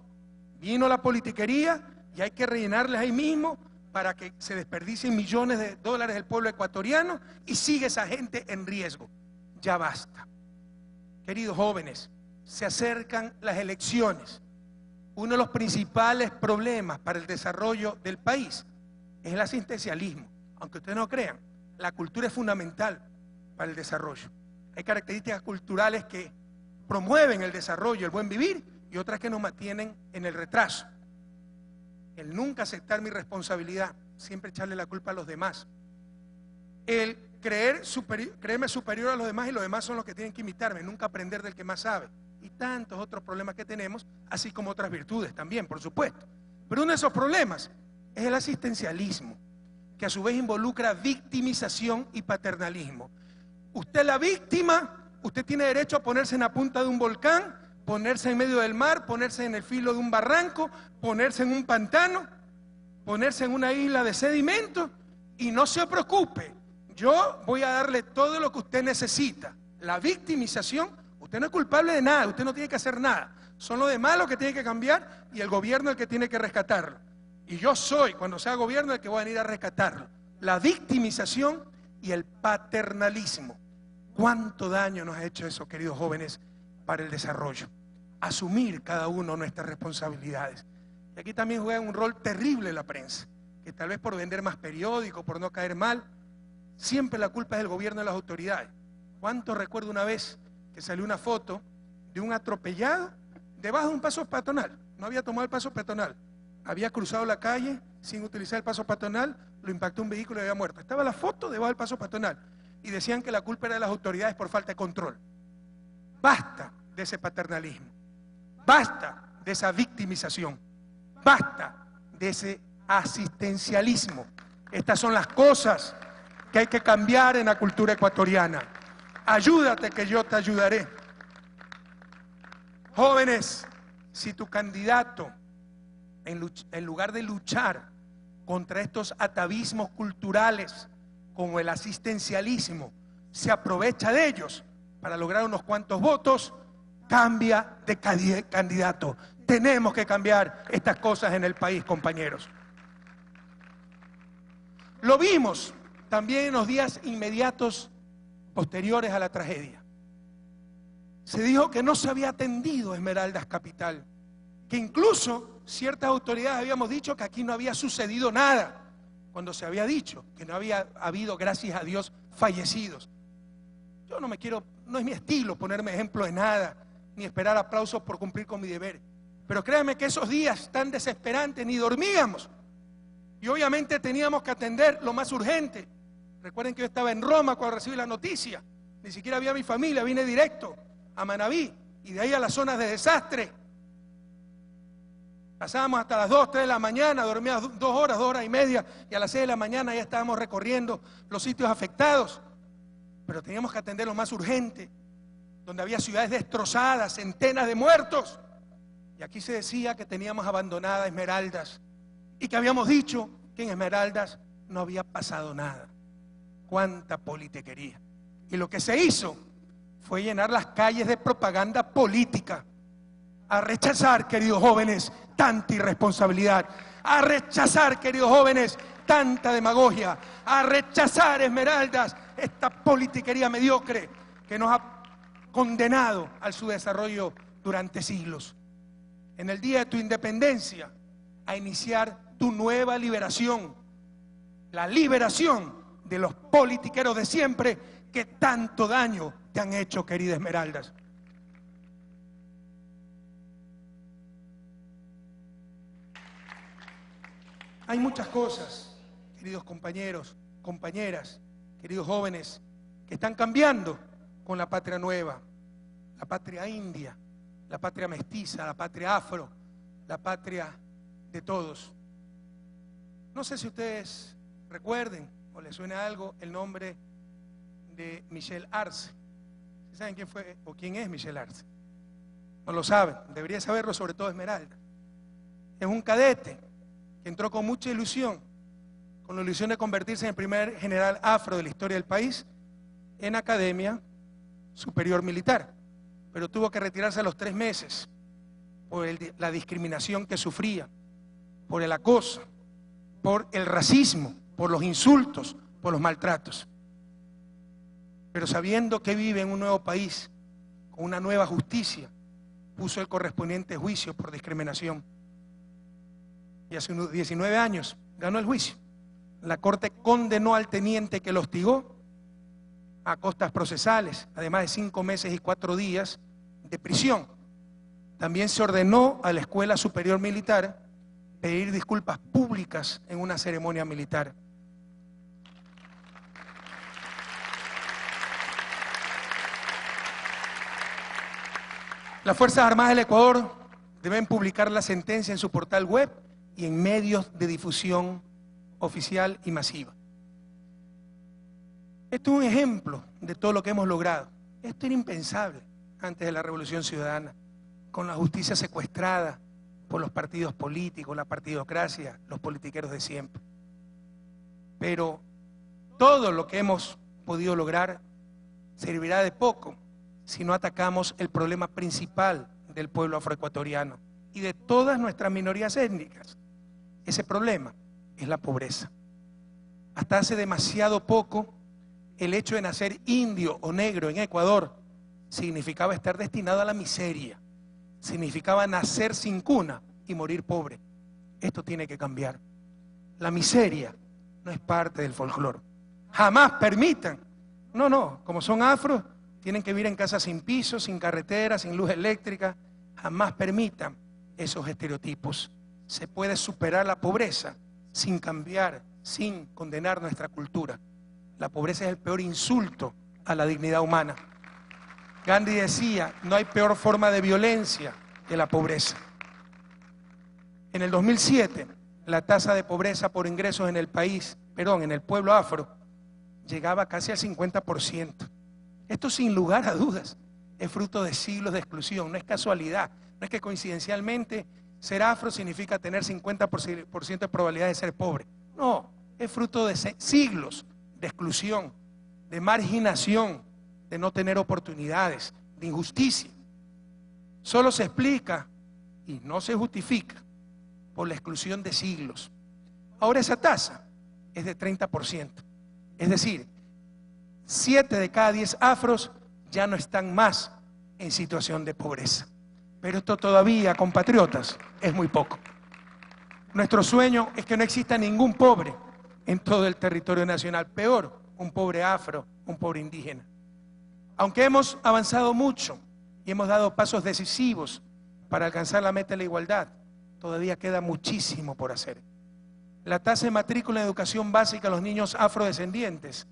Vino la politiquería y hay que rellenarles ahí mismo para que se desperdicien millones de dólares del pueblo ecuatoriano y sigue esa gente en riesgo. Ya basta. Queridos jóvenes, se acercan las elecciones. Uno de los principales problemas para el desarrollo del país es el asistencialismo. Aunque ustedes no crean, la cultura es fundamental para el desarrollo. Hay características culturales que promueven el desarrollo, el buen vivir, y otras que nos mantienen en el retraso. El nunca aceptar mi responsabilidad, siempre echarle la culpa a los demás. El creerme superior a los demás y los demás son los que tienen que imitarme, nunca aprender del que más sabe. Y tantos otros problemas que tenemos, así como otras virtudes también, por supuesto. Pero uno de esos problemas es el asistencialismo, que a su vez involucra victimización y paternalismo. Usted es la víctima, usted tiene derecho a ponerse en la punta de un volcán, ponerse en medio del mar, ponerse en el filo de un barranco, ponerse en un pantano, ponerse en una isla de sedimento y no se preocupe, yo voy a darle todo lo que usted necesita. La victimización, usted no es culpable de nada, usted no tiene que hacer nada, son los demás los que tienen que cambiar y el gobierno el que tiene que rescatarlo. Y yo soy, cuando sea gobierno, el que voy a venir a rescatarlo. La victimización y el paternalismo. ¿Cuánto daño nos ha hecho eso, queridos jóvenes, para el desarrollo? Asumir cada uno nuestras responsabilidades. Y aquí también juega un rol terrible la prensa, que tal vez por vender más periódicos, por no caer mal, siempre la culpa es del gobierno y de las autoridades. ¿Cuánto recuerdo una vez que salió una foto de un atropellado debajo de un paso peatonal? No había tomado el paso peatonal, había cruzado la calle sin utilizar el paso peatonal, lo impactó un vehículo y había muerto. Estaba la foto debajo del paso peatonal y decían que la culpa era de las autoridades por falta de control. Basta de ese paternalismo, basta de esa victimización, basta de ese asistencialismo. Estas son las cosas que hay que cambiar en la cultura ecuatoriana. Ayúdate que yo te ayudaré. Jóvenes, si tu candidato, en lugar de luchar contra estos atavismos culturales como el asistencialismo, se aprovecha de ellos para lograr unos cuantos votos, cambia de candidato. Tenemos que cambiar estas cosas en el país, compañeros. Lo vimos también en los días inmediatos posteriores a la tragedia. Se dijo que no se había atendido Esmeraldas Capital, que incluso ciertas autoridades habíamos dicho que aquí no había sucedido nada, cuando se había dicho que no había habido, gracias a Dios, fallecidos. Yo no es mi estilo ponerme ejemplo de nada, ni esperar aplausos por cumplir con mi deber. Pero créanme que esos días tan desesperantes ni dormíamos. Y obviamente teníamos que atender lo más urgente. Recuerden que yo estaba en Roma cuando recibí la noticia. Ni siquiera había mi familia, vine directo a Manabí y de ahí a las zonas de desastre. Pasábamos hasta las 2, 3 de la mañana, dormía 2 horas y media, y a las 6 de la mañana ya estábamos recorriendo los sitios afectados. Pero teníamos que atender lo más urgente, donde había ciudades destrozadas, centenas de muertos. Y aquí se decía que teníamos abandonada Esmeraldas y que habíamos dicho que en Esmeraldas no había pasado nada. Cuánta politiquería. Y lo que se hizo fue llenar las calles de propaganda política, a rechazar, queridos jóvenes, tanta irresponsabilidad, a rechazar, queridos jóvenes, tanta demagogia, a rechazar, Esmeraldas, esta politiquería mediocre que nos ha condenado al subdesarrollo durante siglos. En el día de tu independencia, a iniciar tu nueva liberación, la liberación de los politiqueros de siempre que tanto daño te han hecho, querida Esmeraldas. Hay muchas cosas, queridos compañeros, compañeras, queridos jóvenes, que están cambiando con la patria nueva, la patria india, la patria mestiza, la patria afro, la patria de todos. No sé si ustedes recuerden o les suena algo el nombre de Michel Arce. ¿Saben quién fue o quién es Michel Arce? No lo saben, debería saberlo, sobre todo Esmeralda. Es un cadete que entró con mucha ilusión, con la ilusión de convertirse en el primer general afro de la historia del país en Academia Superior Militar, pero tuvo que retirarse a los 3 meses por la discriminación que sufría, por el acoso, por el racismo, por los insultos, por los maltratos. Pero sabiendo que vive en un nuevo país, con una nueva justicia, puso el correspondiente juicio por discriminación. Y hace unos 19 años ganó el juicio. La Corte condenó al teniente que lo hostigó a costas procesales, además de 5 meses y 4 días de prisión. También se ordenó a la Escuela Superior Militar pedir disculpas públicas en una ceremonia militar. Las Fuerzas Armadas del Ecuador deben publicar la sentencia en su portal web y en medios de difusión oficial y masiva. Esto es un ejemplo de todo lo que hemos logrado. Esto era impensable antes de la Revolución Ciudadana, con la justicia secuestrada por los partidos políticos, la partidocracia, los politiqueros de siempre. Pero todo lo que hemos podido lograr servirá de poco si no atacamos el problema principal del pueblo afroecuatoriano y de todas nuestras minorías étnicas. Ese problema es la pobreza. Hasta hace demasiado poco, el hecho de nacer indio o negro en Ecuador significaba estar destinado a la miseria, significaba nacer sin cuna y morir pobre. Esto tiene que cambiar. La miseria no es parte del folclore. Jamás permitan. No, como son afros, tienen que vivir en casas sin piso, sin carretera, sin luz eléctrica. Jamás permitan esos estereotipos. Se puede superar la pobreza sin cambiar, sin condenar nuestra cultura. La pobreza es el peor insulto a la dignidad humana. Gandhi decía, no hay peor forma de violencia que la pobreza. En el 2007, la tasa de pobreza por ingresos en el país, en el pueblo afro, llegaba casi al 50%. Esto, sin lugar a dudas, es fruto de siglos de exclusión, no es casualidad, no es que coincidencialmente ser afro significa tener 50% de probabilidad de ser pobre. No, es fruto de siglos de exclusión, de marginación, de no tener oportunidades, de injusticia. Solo se explica y no se justifica por la exclusión de siglos. Ahora esa tasa es de 30%, es decir, 7 de cada 10 afros ya no están más en situación de pobreza. Pero esto todavía, compatriotas, es muy poco. Nuestro sueño es que no exista ningún pobre en todo el territorio nacional. Peor, un pobre afro, un pobre indígena. Aunque hemos avanzado mucho y hemos dado pasos decisivos para alcanzar la meta de la igualdad, todavía queda muchísimo por hacer. La tasa de matrícula en educación básica a los niños afrodescendientes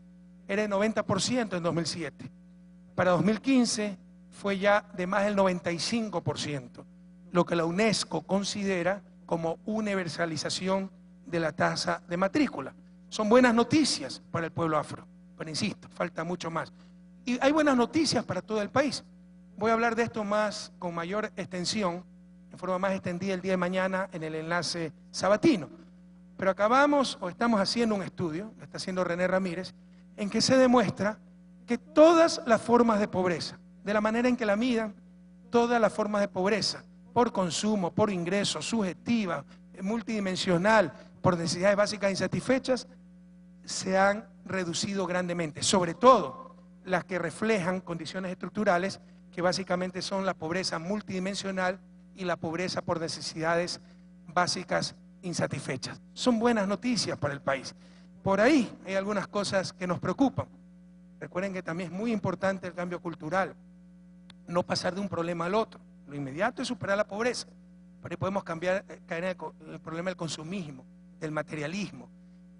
era de 90% en 2007. Para 2015 fue ya de más del 95%, lo que la UNESCO considera como universalización de la tasa de matrícula. Son buenas noticias para el pueblo afro, pero insisto, falta mucho más. Y hay buenas noticias para todo el país. Voy a hablar de esto con mayor extensión, en forma más extendida el día de mañana en el enlace sabatino. Pero estamos haciendo un estudio, lo está haciendo René Ramírez, en que se demuestra que todas las formas de pobreza, de la manera en que la midan, todas las formas de pobreza, por consumo, por ingreso, subjetiva, multidimensional, por necesidades básicas insatisfechas, se han reducido grandemente, sobre todo las que reflejan condiciones estructurales que básicamente son la pobreza multidimensional y la pobreza por necesidades básicas insatisfechas. Son buenas noticias para el país. Por ahí hay algunas cosas que nos preocupan. Recuerden que también es muy importante el cambio cultural, no pasar de un problema al otro. Lo inmediato es superar la pobreza, pero ahí podemos caer en el problema del consumismo, del materialismo,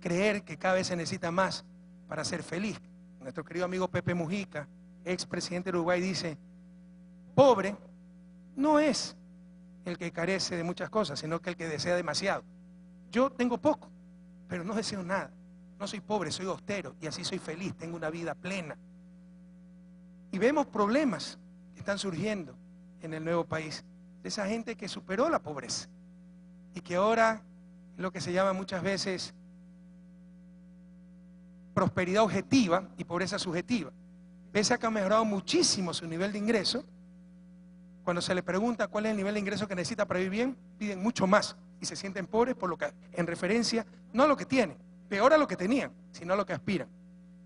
creer que cada vez se necesita más para ser feliz. Nuestro querido amigo Pepe Mujica, expresidente de Uruguay, dice, pobre no es el que carece de muchas cosas, sino que el que desea demasiado. Yo tengo poco, pero no deseo nada. No soy pobre, soy austero y así soy feliz, tengo una vida plena. Y vemos problemas que están surgiendo en el nuevo país, de esa gente que superó la pobreza y que ahora es lo que se llama muchas veces prosperidad objetiva y pobreza subjetiva. Pese a que ha mejorado muchísimo su nivel de ingreso, cuando se le pregunta cuál es el nivel de ingreso que necesita para vivir bien, piden mucho más y se sienten pobres por lo que, en referencia, no a lo que tienen, peor a lo que tenían, sino a lo que aspiran.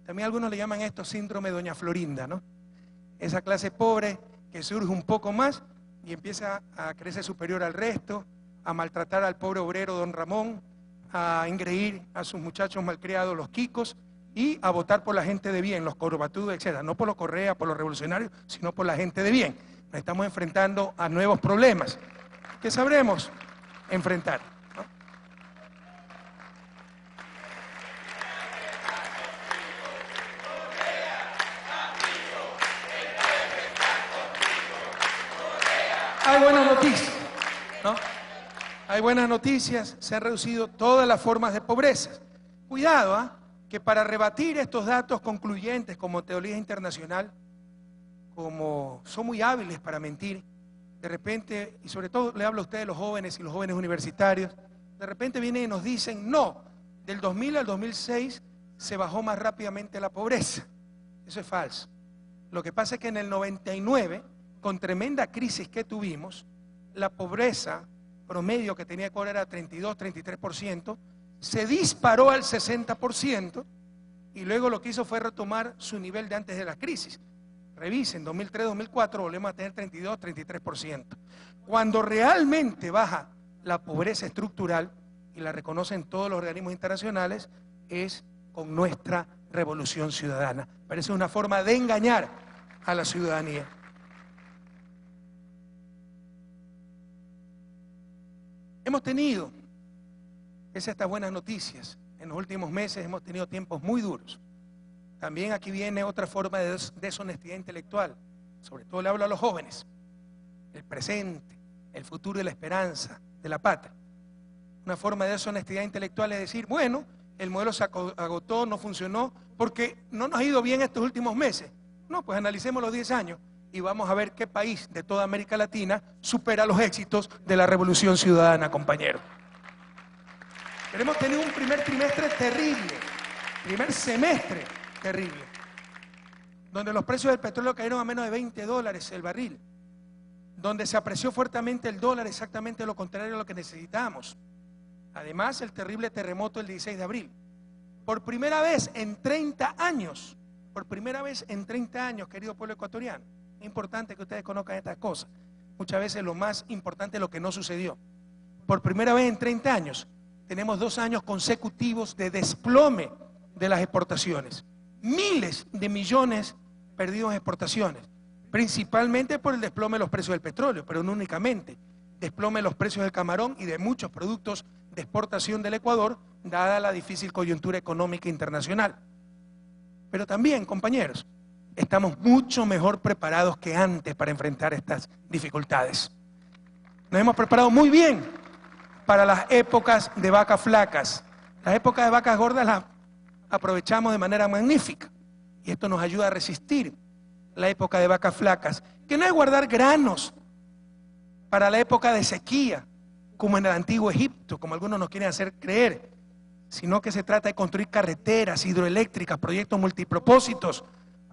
También algunos le llaman esto síndrome de Doña Florinda, ¿no? Esa clase pobre que surge un poco más y empieza a crecer superior al resto, a maltratar al pobre obrero don Ramón, a engreír a sus muchachos malcriados, los quicos, y a votar por la gente de bien, los corbatudos, etc. No por los Correa, por los revolucionarios, sino por la gente de bien. Nos estamos enfrentando a nuevos problemas que sabremos enfrentar, ¿no? Hay buenas noticias, ¿no? Hay buenas noticias, se han reducido todas las formas de pobreza. Cuidado, ¿ah? Que para rebatir estos datos concluyentes como teoría internacional, como son muy hábiles para mentir, de repente, y sobre todo le hablo a ustedes los jóvenes y los jóvenes universitarios, de repente vienen y nos dicen, no, del 2000 al 2006 se bajó más rápidamente la pobreza. Eso es falso. Lo que pasa es que en el 99, con tremenda crisis que tuvimos, la pobreza promedio que tenía Ecuador era 32, 33%, se disparó al 60% y luego lo que hizo fue retomar su nivel de antes de la crisis. Revisen, 2003-2004 volvemos a tener 32, 33%. Cuando realmente baja la pobreza estructural, y la reconocen todos los organismos internacionales, es con nuestra revolución ciudadana. Parece una forma de engañar a la ciudadanía. Hemos tenido, estas buenas noticias, en los últimos meses hemos tenido tiempos muy duros. También aquí viene otra forma de deshonestidad intelectual, sobre todo le hablo a los jóvenes, el presente, el futuro y la esperanza de la patria. Una forma de deshonestidad intelectual es decir, bueno, el modelo se agotó, no funcionó, porque no nos ha ido bien estos últimos meses. No, pues analicemos los 10 años y vamos a ver qué país de toda América Latina supera los éxitos de la revolución ciudadana, compañeros. Pero hemos tenido un primer trimestre terrible, primer semestre terrible, donde los precios del petróleo cayeron a menos de $20 el barril, donde se apreció fuertemente el dólar, exactamente lo contrario a lo que necesitamos. Además, el terrible terremoto del 16 de abril. Por primera vez en 30 años, querido pueblo ecuatoriano, es importante que ustedes conozcan estas cosas. Muchas veces lo más importante es lo que no sucedió. Por primera vez en 30 años, tenemos 2 años consecutivos de desplome de las exportaciones. Miles de millones perdidos en exportaciones, principalmente por el desplome de los precios del petróleo, pero no únicamente. Desplome de los precios del camarón y de muchos productos de exportación del Ecuador, dada la difícil coyuntura económica internacional. Pero también, compañeros, estamos mucho mejor preparados que antes para enfrentar estas dificultades. Nos hemos preparado muy bien para las épocas de vacas flacas. Las épocas de vacas gordas las aprovechamos de manera magnífica y esto nos ayuda a resistir la época de vacas flacas, que no es guardar granos para la época de sequía, como en el antiguo Egipto, como algunos nos quieren hacer creer, sino que se trata de construir carreteras hidroeléctricas, proyectos multipropósitos,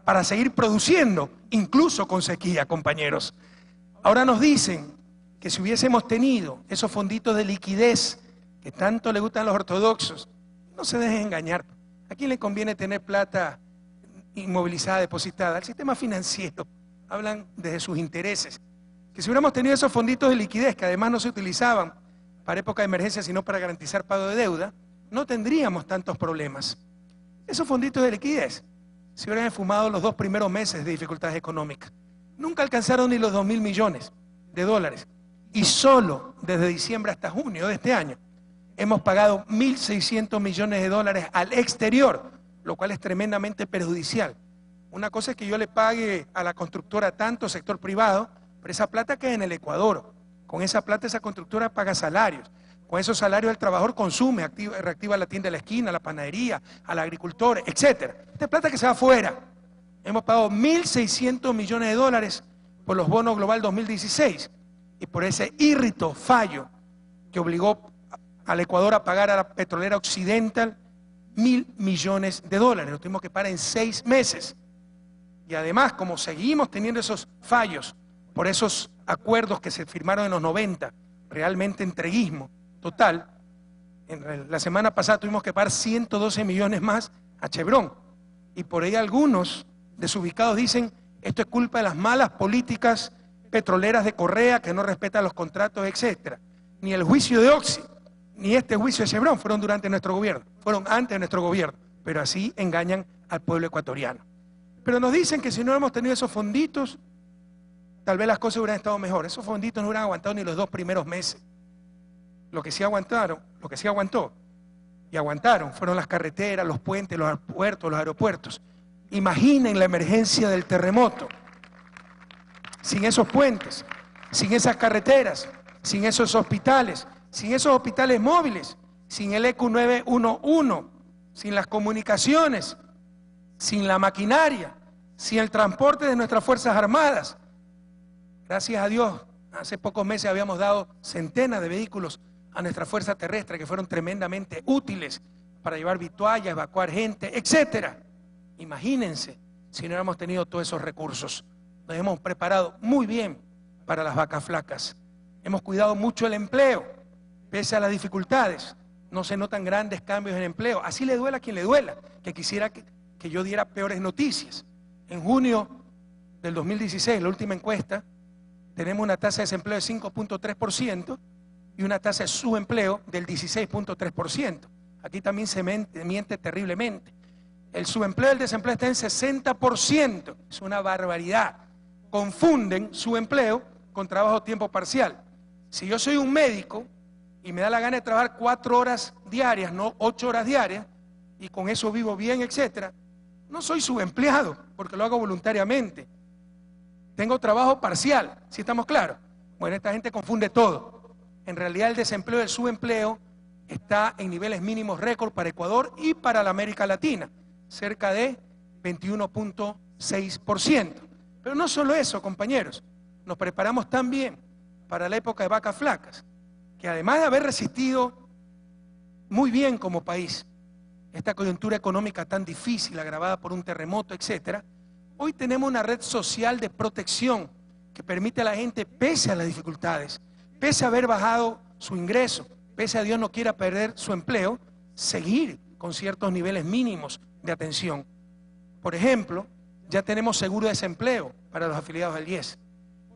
para seguir produciendo, incluso con sequía, compañeros. Ahora nos dicen que si hubiésemos tenido esos fonditos de liquidez que tanto le gustan a los ortodoxos, no se dejen engañar. ¿A quién le conviene tener plata inmovilizada, depositada? Al sistema financiero. Hablan desde sus intereses. Que si hubiéramos tenido esos fonditos de liquidez, que además no se utilizaban para época de emergencia, sino para garantizar pago de deuda, no tendríamos tantos problemas. Esos fonditos de liquidez se hubieran esfumado los 2 primeros meses de dificultades económicas. Nunca alcanzaron ni los 2.000 millones de dólares. Y solo desde diciembre hasta junio de este año hemos pagado 1.600 millones de dólares al exterior, lo cual es tremendamente perjudicial. Una cosa es que yo le pague a la constructora tanto sector privado, pero esa plata queda en el Ecuador. Con esa plata esa constructora paga salarios. Con esos salarios el trabajador consume, reactiva la tienda de la esquina, la panadería, al agricultor, etc. Esta es plata que se va afuera. Hemos pagado 1.600 millones de dólares por los bonos Global 2016 y por ese írrito fallo que obligó al Ecuador a pagar a la petrolera Occidental 1.000 millones de dólares. Lo tuvimos que pagar en 6 meses. Y además, como seguimos teniendo esos fallos por esos acuerdos que se firmaron en los 90, realmente entreguismo total. La semana pasada tuvimos que pagar 112 millones más a Chevron, y por ahí algunos desubicados dicen, esto es culpa de las malas políticas petroleras de Correa, que no respetan los contratos, etcétera. Ni el juicio de Oxy, ni este juicio de Chevron fueron durante nuestro gobierno, fueron antes de nuestro gobierno, pero así engañan al pueblo ecuatoriano. Pero nos dicen que si no hemos tenido esos fonditos, tal vez las cosas hubieran estado mejor. Esos fonditos no hubieran aguantado ni los 2 primeros meses. Lo que sí aguantaron, lo que sí aguantó y aguantaron fueron las carreteras, los puentes, los puertos, los aeropuertos. Imaginen la emergencia del terremoto. Sin esos puentes, sin esas carreteras, sin esos hospitales móviles, sin el EQ 911, sin las comunicaciones, sin la maquinaria, sin el transporte de nuestras Fuerzas Armadas. Gracias a Dios, hace pocos meses habíamos dado centenas de vehículos a nuestra fuerza terrestre que fueron tremendamente útiles para llevar vituallas, evacuar gente, etcétera. Imagínense si no hubiéramos tenido todos esos recursos. Nos hemos preparado muy bien para las vacas flacas. Hemos cuidado mucho el empleo, pese a las dificultades. No se notan grandes cambios en el empleo. Así le duela a quien le duela, que quisiera que yo diera peores noticias. En junio del 2016, la última encuesta, tenemos una tasa de desempleo de 5.3% y una tasa de subempleo del 16.3%. Aquí también se miente terriblemente. El subempleo y el desempleo está en 60%. Es una barbaridad. Confunden subempleo con trabajo a tiempo parcial. Si yo soy un médico y me da la gana de trabajar 4 horas diarias, no 8 horas diarias, y con eso vivo bien, etcétera, no soy subempleado porque lo hago voluntariamente. Tengo trabajo parcial, ¿sí estamos claros? Bueno, esta gente confunde todo. En realidad el desempleo y el subempleo está en niveles mínimos récord para Ecuador y para la América Latina, cerca de 21.6%. Pero no solo eso, compañeros, nos preparamos también para la época de vacas flacas, que además de haber resistido muy bien como país esta coyuntura económica tan difícil, agravada por un terremoto, etcétera, hoy tenemos una red social de protección que permite a la gente, pese a las dificultades, pese a haber bajado su ingreso, pese a Dios no quiera perder su empleo, seguir con ciertos niveles mínimos de atención. Por ejemplo, ya tenemos seguro de desempleo para los afiliados al IES.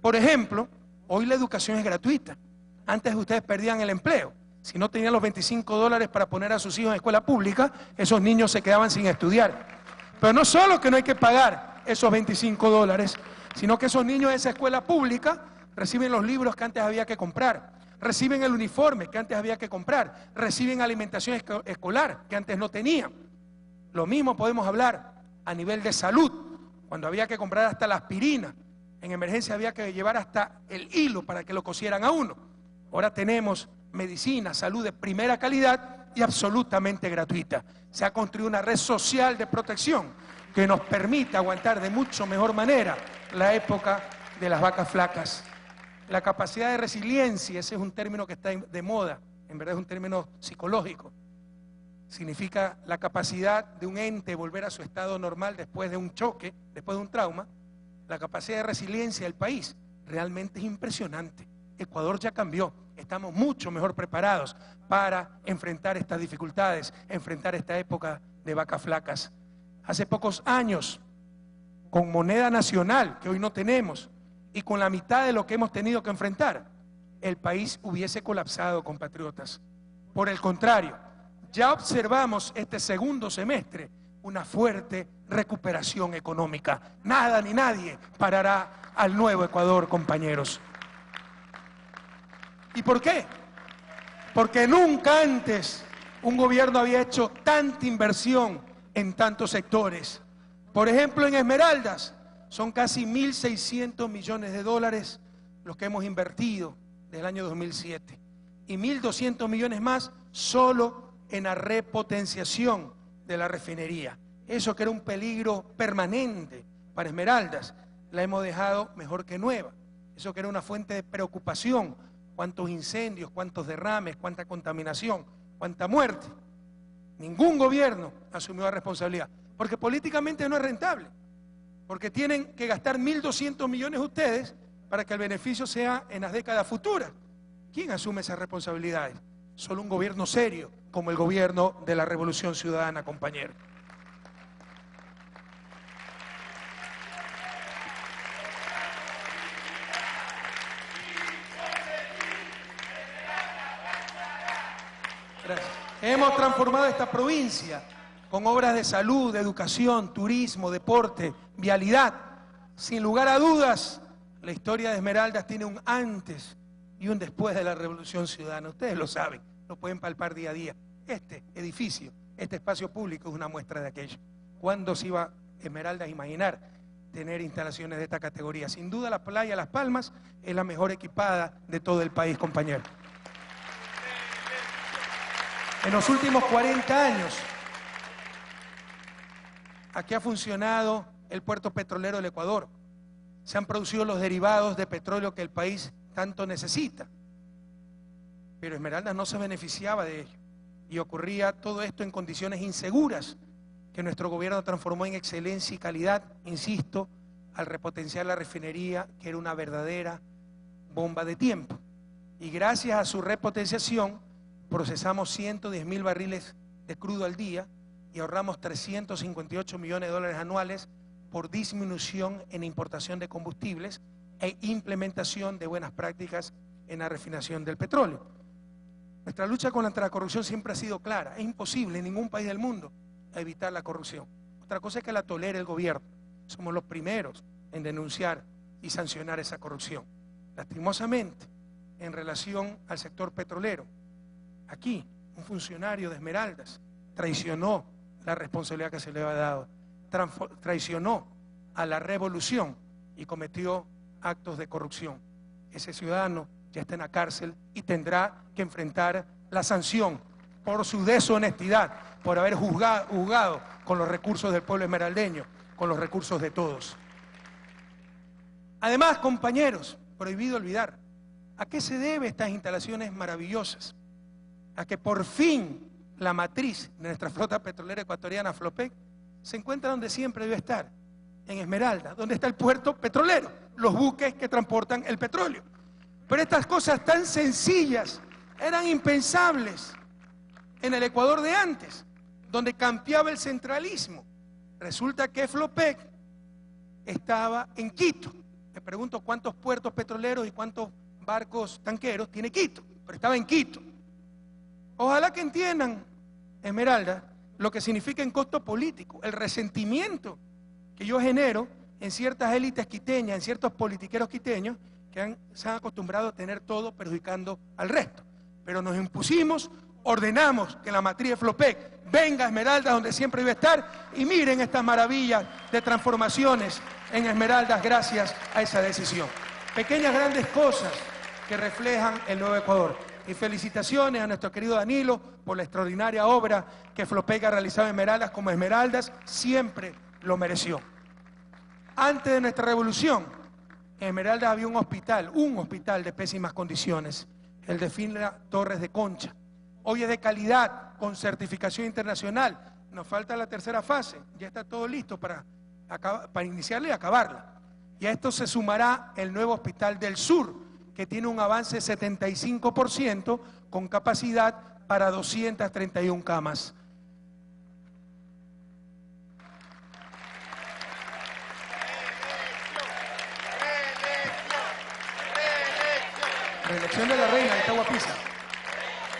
Por ejemplo, hoy la educación es gratuita. Antes ustedes perdían el empleo. Si no tenían los $25 para poner a sus hijos en escuela pública, esos niños se quedaban sin estudiar. Pero no solo que no hay que pagar esos $25, sino que esos niños de esa escuela pública reciben los libros que antes había que comprar, reciben el uniforme que antes había que comprar, reciben alimentación escolar que antes no tenían. Lo mismo podemos hablar a nivel de salud, cuando había que comprar hasta la aspirina, en emergencia había que llevar hasta el hilo para que lo cosieran a uno. Ahora tenemos medicina, salud de primera calidad y absolutamente gratuita. Se ha construido una red social de protección que nos permite aguantar de mucho mejor manera la época de las vacas flacas. La capacidad de resiliencia, ese es un término que está de moda, en verdad es un término psicológico. Significa la capacidad de un ente volver a su estado normal después de un choque, después de un trauma. La capacidad de resiliencia del país realmente es impresionante. Ecuador ya cambió, estamos mucho mejor preparados para enfrentar estas dificultades, enfrentar esta época de vacas flacas. Hace pocos años, con moneda nacional, que hoy no tenemos, y con la mitad de lo que hemos tenido que enfrentar, el país hubiese colapsado, compatriotas. Por el contrario, ya observamos este segundo semestre una fuerte recuperación económica. Nada ni nadie parará al nuevo Ecuador, compañeros. ¿Y por qué? Porque nunca antes un gobierno había hecho tanta inversión en tantos sectores. Por ejemplo, en Esmeraldas son casi 1.600 millones de dólares los que hemos invertido desde el año 2007 y 1.200 millones más solo en la repotenciación de la refinería. Eso que era un peligro permanente para Esmeraldas, la hemos dejado mejor que nueva. Eso que era una fuente de preocupación, cuántos incendios, cuántos derrames, cuánta contaminación, cuánta muerte. Ningún gobierno asumió la responsabilidad, porque políticamente no es rentable, porque tienen que gastar 1.200 millones ustedes para que el beneficio sea en las décadas futuras. ¿Quién asume esas responsabilidades? Solo un gobierno serio, como el gobierno de la Revolución Ciudadana, compañero. Gracias. Hemos transformado esta provincia con obras de salud, de educación, turismo, deporte, vialidad. Sin lugar a dudas, la historia de Esmeraldas tiene un antes y un después de la Revolución Ciudadana. Ustedes lo saben, lo pueden palpar día a día. Este edificio, este espacio público es una muestra de aquello. ¿Cuándo se iba Esmeraldas a imaginar tener instalaciones de esta categoría? Sin duda la playa Las Palmas es la mejor equipada de todo el país, compañero. En los últimos 40 años, aquí ha funcionado el puerto petrolero del Ecuador. Se han producido los derivados de petróleo que el país tanto necesita. Pero Esmeraldas no se beneficiaba de ello. Y ocurría todo esto en condiciones inseguras que nuestro gobierno transformó en excelencia y calidad, insisto, al repotenciar la refinería, que era una verdadera bomba de tiempo. Y gracias a su repotenciación, procesamos 110.000 barriles de crudo al día y ahorramos 358 millones de dólares anuales por disminución en importación de combustibles e implementación de buenas prácticas en la refinación del petróleo. Nuestra lucha contra la corrupción siempre ha sido clara. Es imposible en ningún país del mundo evitar la corrupción. Otra cosa es que la tolere el gobierno. Somos los primeros en denunciar y sancionar esa corrupción. Lastimosamente, en relación al sector petrolero, aquí un funcionario de Esmeraldas traicionó la responsabilidad que se le había dado, traicionó a la revolución y cometió actos de corrupción. Ese ciudadano ya está en la cárcel y tendrá que enfrentar la sanción por su deshonestidad, por haber juzgado con los recursos del pueblo esmeraldeño, con los recursos de todos. Además, compañeros, prohibido olvidar, ¿a qué se deben estas instalaciones maravillosas? A que por fin la matriz de nuestra flota petrolera ecuatoriana, Flopec, se encuentra donde siempre debe estar, en Esmeralda, donde está el puerto petrolero, los buques que transportan el petróleo. Pero estas cosas tan sencillas eran impensables en el Ecuador de antes, donde campeaba el centralismo. Resulta que Flopec estaba en Quito. Me pregunto cuántos puertos petroleros y cuántos barcos tanqueros tiene Quito, pero estaba en Quito. Ojalá que entiendan, Esmeralda, lo que significa en costo político, el resentimiento que yo genero en ciertas élites quiteñas, en ciertos politiqueros quiteños que se han acostumbrado a tener todo perjudicando al resto. Pero nos impusimos, ordenamos que la matriz de Flopec venga a Esmeraldas donde siempre debe estar y miren estas maravillas de transformaciones en Esmeraldas gracias a esa decisión. Pequeñas grandes cosas que reflejan el nuevo Ecuador. Y felicitaciones a nuestro querido Danilo por la extraordinaria obra que Flopec ha realizado en Esmeraldas, como Esmeraldas siempre lo mereció. Antes de nuestra revolución, en Esmeraldas había un hospital de pésimas condiciones, el de Finla Torres de Concha. Hoy es de calidad, con certificación internacional. Nos falta la tercera fase, ya está todo listo para iniciarla y acabarla. Y a esto se sumará el nuevo Hospital del Sur, que tiene un avance de 75% con capacidad para 231 camas. Reelección de la reina, que está guapísima.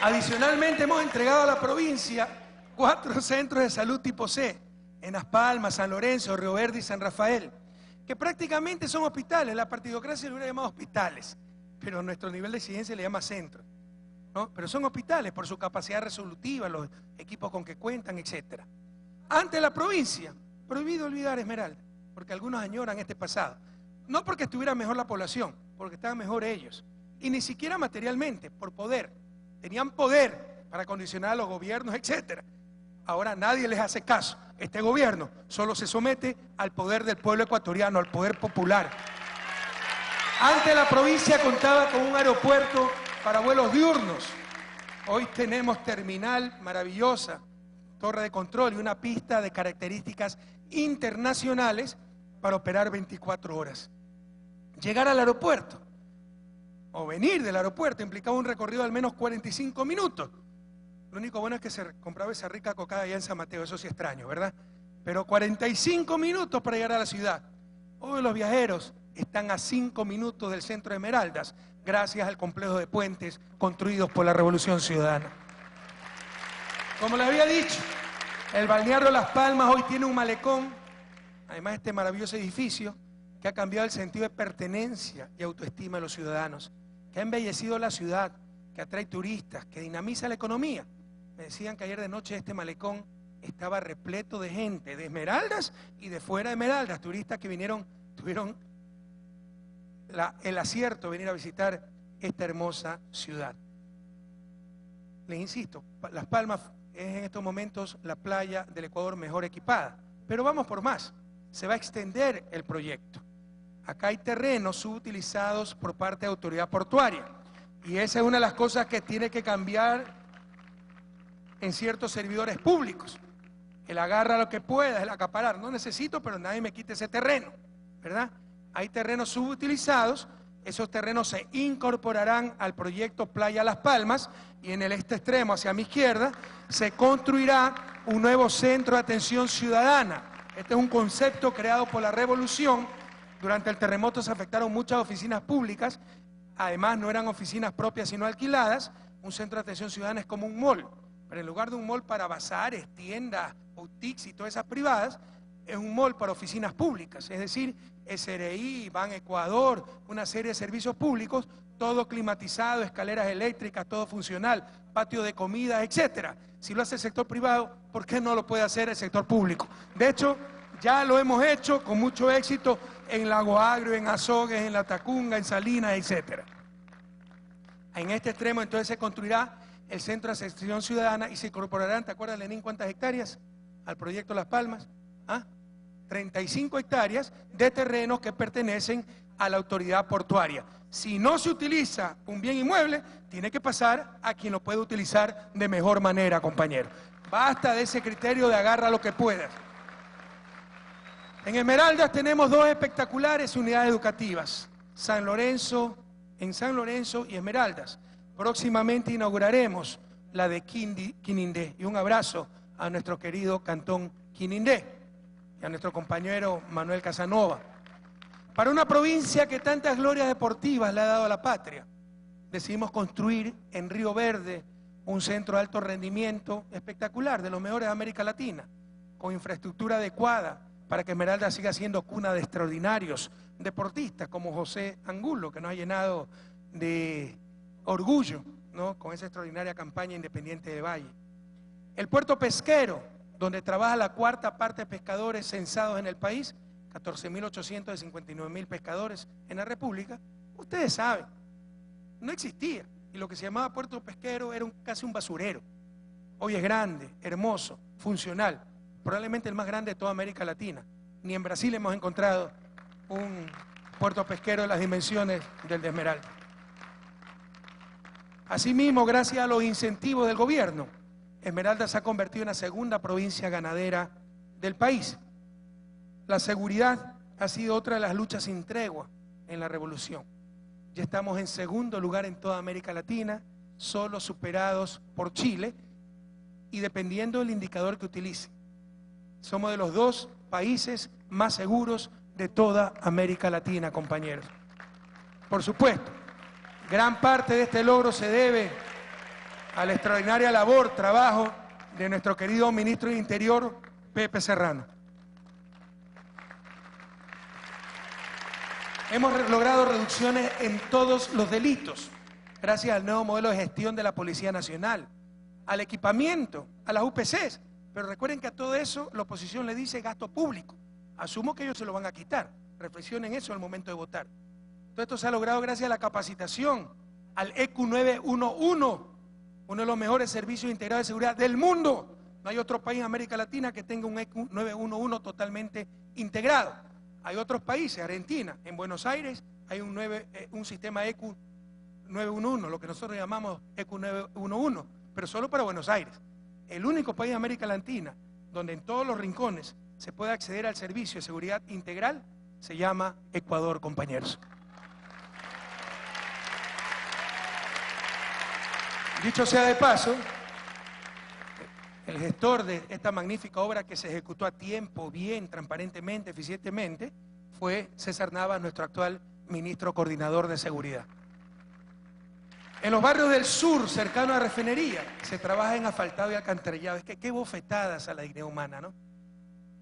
Adicionalmente hemos entregado a la provincia 4 centros de salud tipo C, en Las Palmas, San Lorenzo, Río Verde y San Rafael, que prácticamente son hospitales. La partidocracia le hubiera llamado hospitales, pero nuestro nivel de exigencia le llama centro, ¿no? Pero son hospitales por su capacidad resolutiva, los equipos con que cuentan, etc. Ante la provincia, prohibido olvidar Esmeralda, porque algunos añoran este pasado. No porque estuviera mejor la población, porque estaban mejor ellos. Y ni siquiera materialmente, por poder. Tenían poder para condicionar a los gobiernos, etc. Ahora nadie les hace caso. Este gobierno solo se somete al poder del pueblo ecuatoriano, al poder popular. Antes la provincia contaba con un aeropuerto para vuelos diurnos. Hoy tenemos terminal maravillosa, torre de control y una pista de características internacionales para operar 24 horas. llegar al aeropuerto o venir del aeropuerto implicaba un recorrido de al menos 45 minutos. Lo único bueno es que se compraba esa rica cocada allá en San Mateo, eso sí extraño, ¿verdad? Pero 45 minutos para llegar a la ciudad. Hoy los viajeros están a 5 minutos del centro de Esmeraldas, gracias al complejo de puentes construidos por la Revolución Ciudadana. Como les había dicho, el balneario Las Palmas hoy tiene un malecón, además de este maravilloso edificio, que ha cambiado el sentido de pertenencia y autoestima de los ciudadanos, que ha embellecido la ciudad, que atrae turistas, que dinamiza la economía. Me decían que ayer de noche este malecón estaba repleto de gente, de Esmeraldas y de fuera de Esmeraldas, turistas que tuvieron el acierto de venir a visitar esta hermosa ciudad. Les insisto, Las Palmas es en estos momentos la playa del Ecuador mejor equipada, pero vamos por más, se va a extender el proyecto. Acá hay terrenos subutilizados por parte de la autoridad portuaria y esa es una de las cosas que tiene que cambiar en ciertos servidores públicos. El agarra lo que pueda, el acaparar, no necesito, pero nadie me quite ese terreno, ¿verdad? Hay terrenos subutilizados, esos terrenos se incorporarán al proyecto Playa Las Palmas y en el este extremo, hacia mi izquierda, se construirá un nuevo centro de atención ciudadana. Este es un concepto creado por la Revolución. Durante el terremoto se afectaron muchas oficinas públicas, además no eran oficinas propias sino alquiladas. Un centro de atención ciudadana es como un mall, pero en lugar de un mall para bazares, tiendas, boutiques y todas esas privadas, es un mall para oficinas públicas, es decir, SRI, Ban Ecuador, una serie de servicios públicos, todo climatizado, escaleras eléctricas, todo funcional, patio de comida, etcétera. Si lo hace el sector privado, ¿por qué no lo puede hacer el sector público? De hecho, ya lo hemos hecho con mucho éxito en Lago Agrio, en Azogues, en La Tacunga, en Salinas, etcétera. En este extremo entonces se construirá el Centro de Atención Ciudadana y se incorporarán, ¿te acuerdas, Lenín, cuántas hectáreas al proyecto Las Palmas? 35 hectáreas de terrenos que pertenecen a la autoridad portuaria. Si no se utiliza un bien inmueble, tiene que pasar a quien lo puede utilizar de mejor manera, compañero. Basta de ese criterio de agarra lo que puedas. En Esmeraldas tenemos dos espectaculares unidades educativas, en San Lorenzo y Esmeraldas. Próximamente inauguraremos la de Quinindé. Y un abrazo a nuestro querido Cantón Quinindé y a nuestro compañero Manuel Casanova. Para una provincia que tantas glorias deportivas le ha dado a la patria, decidimos construir en Río Verde un centro de alto rendimiento espectacular, de los mejores de América Latina, con infraestructura adecuada para que Esmeraldas siga siendo cuna de extraordinarios deportistas como José Angulo, que nos ha llenado de orgullo, ¿no?, con esa extraordinaria campaña Independiente de Valle. El puerto pesquero, donde trabaja la cuarta parte de pescadores censados en el país, 14.800 de 59.000 pescadores en la República, ustedes saben, no existía. Y lo que se llamaba puerto pesquero era casi un basurero. Hoy es grande, hermoso, funcional, probablemente el más grande de toda América Latina. Ni en Brasil hemos encontrado un puerto pesquero de las dimensiones del de Esmeralda. Asimismo, gracias a los incentivos del gobierno, Esmeraldas se ha convertido en la segunda provincia ganadera del país. La seguridad ha sido otra de las luchas sin tregua en la revolución. Ya estamos en segundo lugar en toda América Latina, solo superados por Chile, y dependiendo del indicador que utilice. Somos de los dos países más seguros de toda América Latina, compañeros. Por supuesto, gran parte de este logro se debe a la extraordinaria labor, trabajo de nuestro querido ministro de Interior, Pepe Serrano. Hemos logrado reducciones en todos los delitos, gracias al nuevo modelo de gestión de la Policía Nacional, al equipamiento, a las UPCs. Pero recuerden que a todo eso la oposición le dice gasto público. Asumo que ellos se lo van a quitar. Reflexionen eso al momento de votar. Todo esto se ha logrado gracias a la capacitación, al ECU 911, uno de los mejores servicios integrados de seguridad del mundo. No hay otro país en América Latina que tenga un ECU 911 totalmente integrado. Hay otros países, Argentina, en Buenos Aires hay un sistema ECU 911, lo que nosotros llamamos ECU 911, pero solo para Buenos Aires. El único país de América Latina donde en todos los rincones se puede acceder al servicio de seguridad integral se llama Ecuador, compañeros. Dicho sea de paso, el gestor de esta magnífica obra que se ejecutó a tiempo, bien, transparentemente, eficientemente, fue César Navas, nuestro actual ministro coordinador de seguridad. En los barrios del sur, cercano a la refinería, se trabaja en asfaltado y alcantarillado. Es que qué bofetadas a la dignidad humana, ¿no?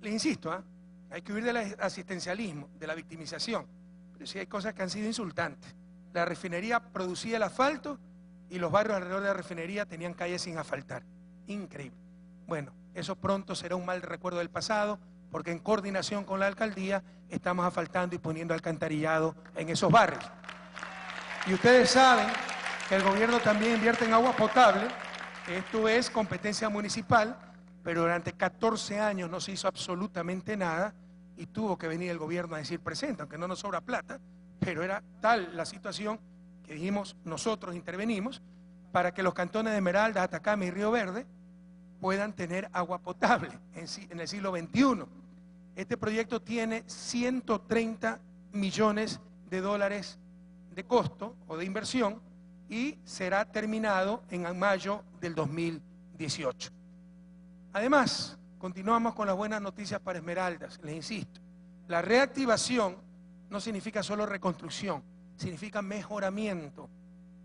Les insisto, hay que huir del asistencialismo, de la victimización. Pero sí hay cosas que han sido insultantes. La refinería producía el asfalto y los barrios alrededor de la refinería tenían calles sin asfaltar. Increíble. Bueno, eso pronto será un mal recuerdo del pasado, porque en coordinación con la alcaldía estamos asfaltando y poniendo alcantarillado en esos barrios. Y ustedes saben que el gobierno también invierte en agua potable. Esto es competencia municipal, pero durante 14 años no se hizo absolutamente nada y tuvo que venir el gobierno a decir presente, aunque no nos sobra plata, pero era tal la situación que dijimos, nosotros intervenimos para que los cantones de Esmeraldas, Atacama y Río Verde puedan tener agua potable en el siglo XXI. Este proyecto tiene 130 millones de dólares de costo o de inversión y será terminado en mayo del 2018. Además, continuamos con las buenas noticias para Esmeraldas. Les insisto, la reactivación no significa solo reconstrucción, significa mejoramiento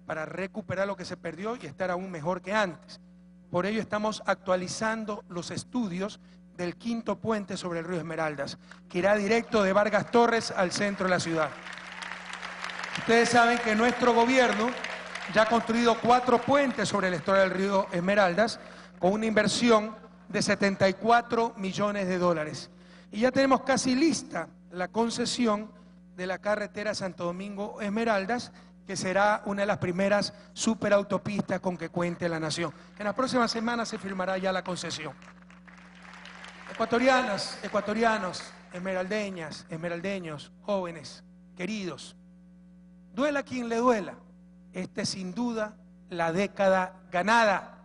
para recuperar lo que se perdió y estar aún mejor que antes. Por ello estamos actualizando los estudios del quinto puente sobre el río Esmeraldas, que irá directo de Vargas Torres al centro de la ciudad. Ustedes saben que nuestro gobierno ya ha construido 4 puentes sobre la historia del río Esmeraldas con una inversión de 74 millones de dólares. Y ya tenemos casi lista la concesión de la carretera Santo Domingo Esmeraldas, que será una de las primeras superautopistas con que cuente la nación. En las próximas semanas se firmará ya la concesión. Ecuatorianas, ecuatorianos, esmeraldeñas, esmeraldeños, jóvenes, queridos, duela quien le duela, esta es sin duda la década ganada,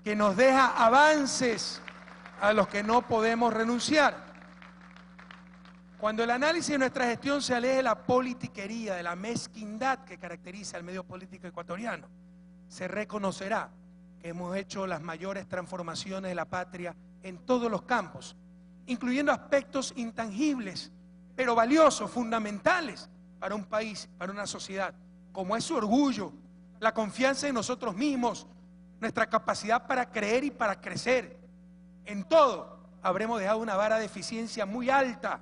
que nos deja avances a los que no podemos renunciar. Cuando el análisis de nuestra gestión se aleje de la politiquería, de la mezquindad que caracteriza el medio político ecuatoriano, se reconocerá que hemos hecho las mayores transformaciones de la patria en todos los campos, incluyendo aspectos intangibles, pero valiosos, fundamentales para un país, para una sociedad, como es su orgullo, la confianza en nosotros mismos, nuestra capacidad para creer y para crecer. En todo habremos dejado una vara de eficiencia muy alta,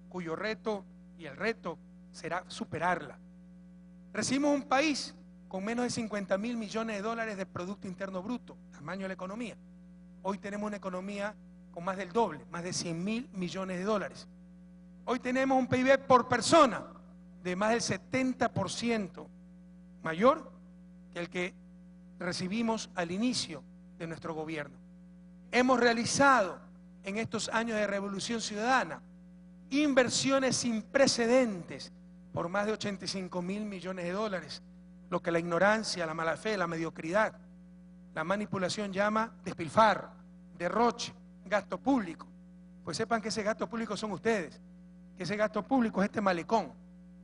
cuyo reto y el reto será superarla. Recibimos un país con menos de 50.000 millones de dólares de Producto Interno Bruto, tamaño de la economía. Hoy tenemos una economía con más del doble, más de 100.000 millones de dólares. Hoy tenemos un PIB por persona de más del 70% mayor que el que recibimos al inicio de nuestro gobierno. Hemos realizado en estos años de revolución ciudadana inversiones sin precedentes por más de 85.000 millones de dólares, lo que la ignorancia, la mala fe, la mediocridad, la manipulación llama despilfarro, derroche, gasto público. Pues sepan que ese gasto público son ustedes, que ese gasto público es este malecón,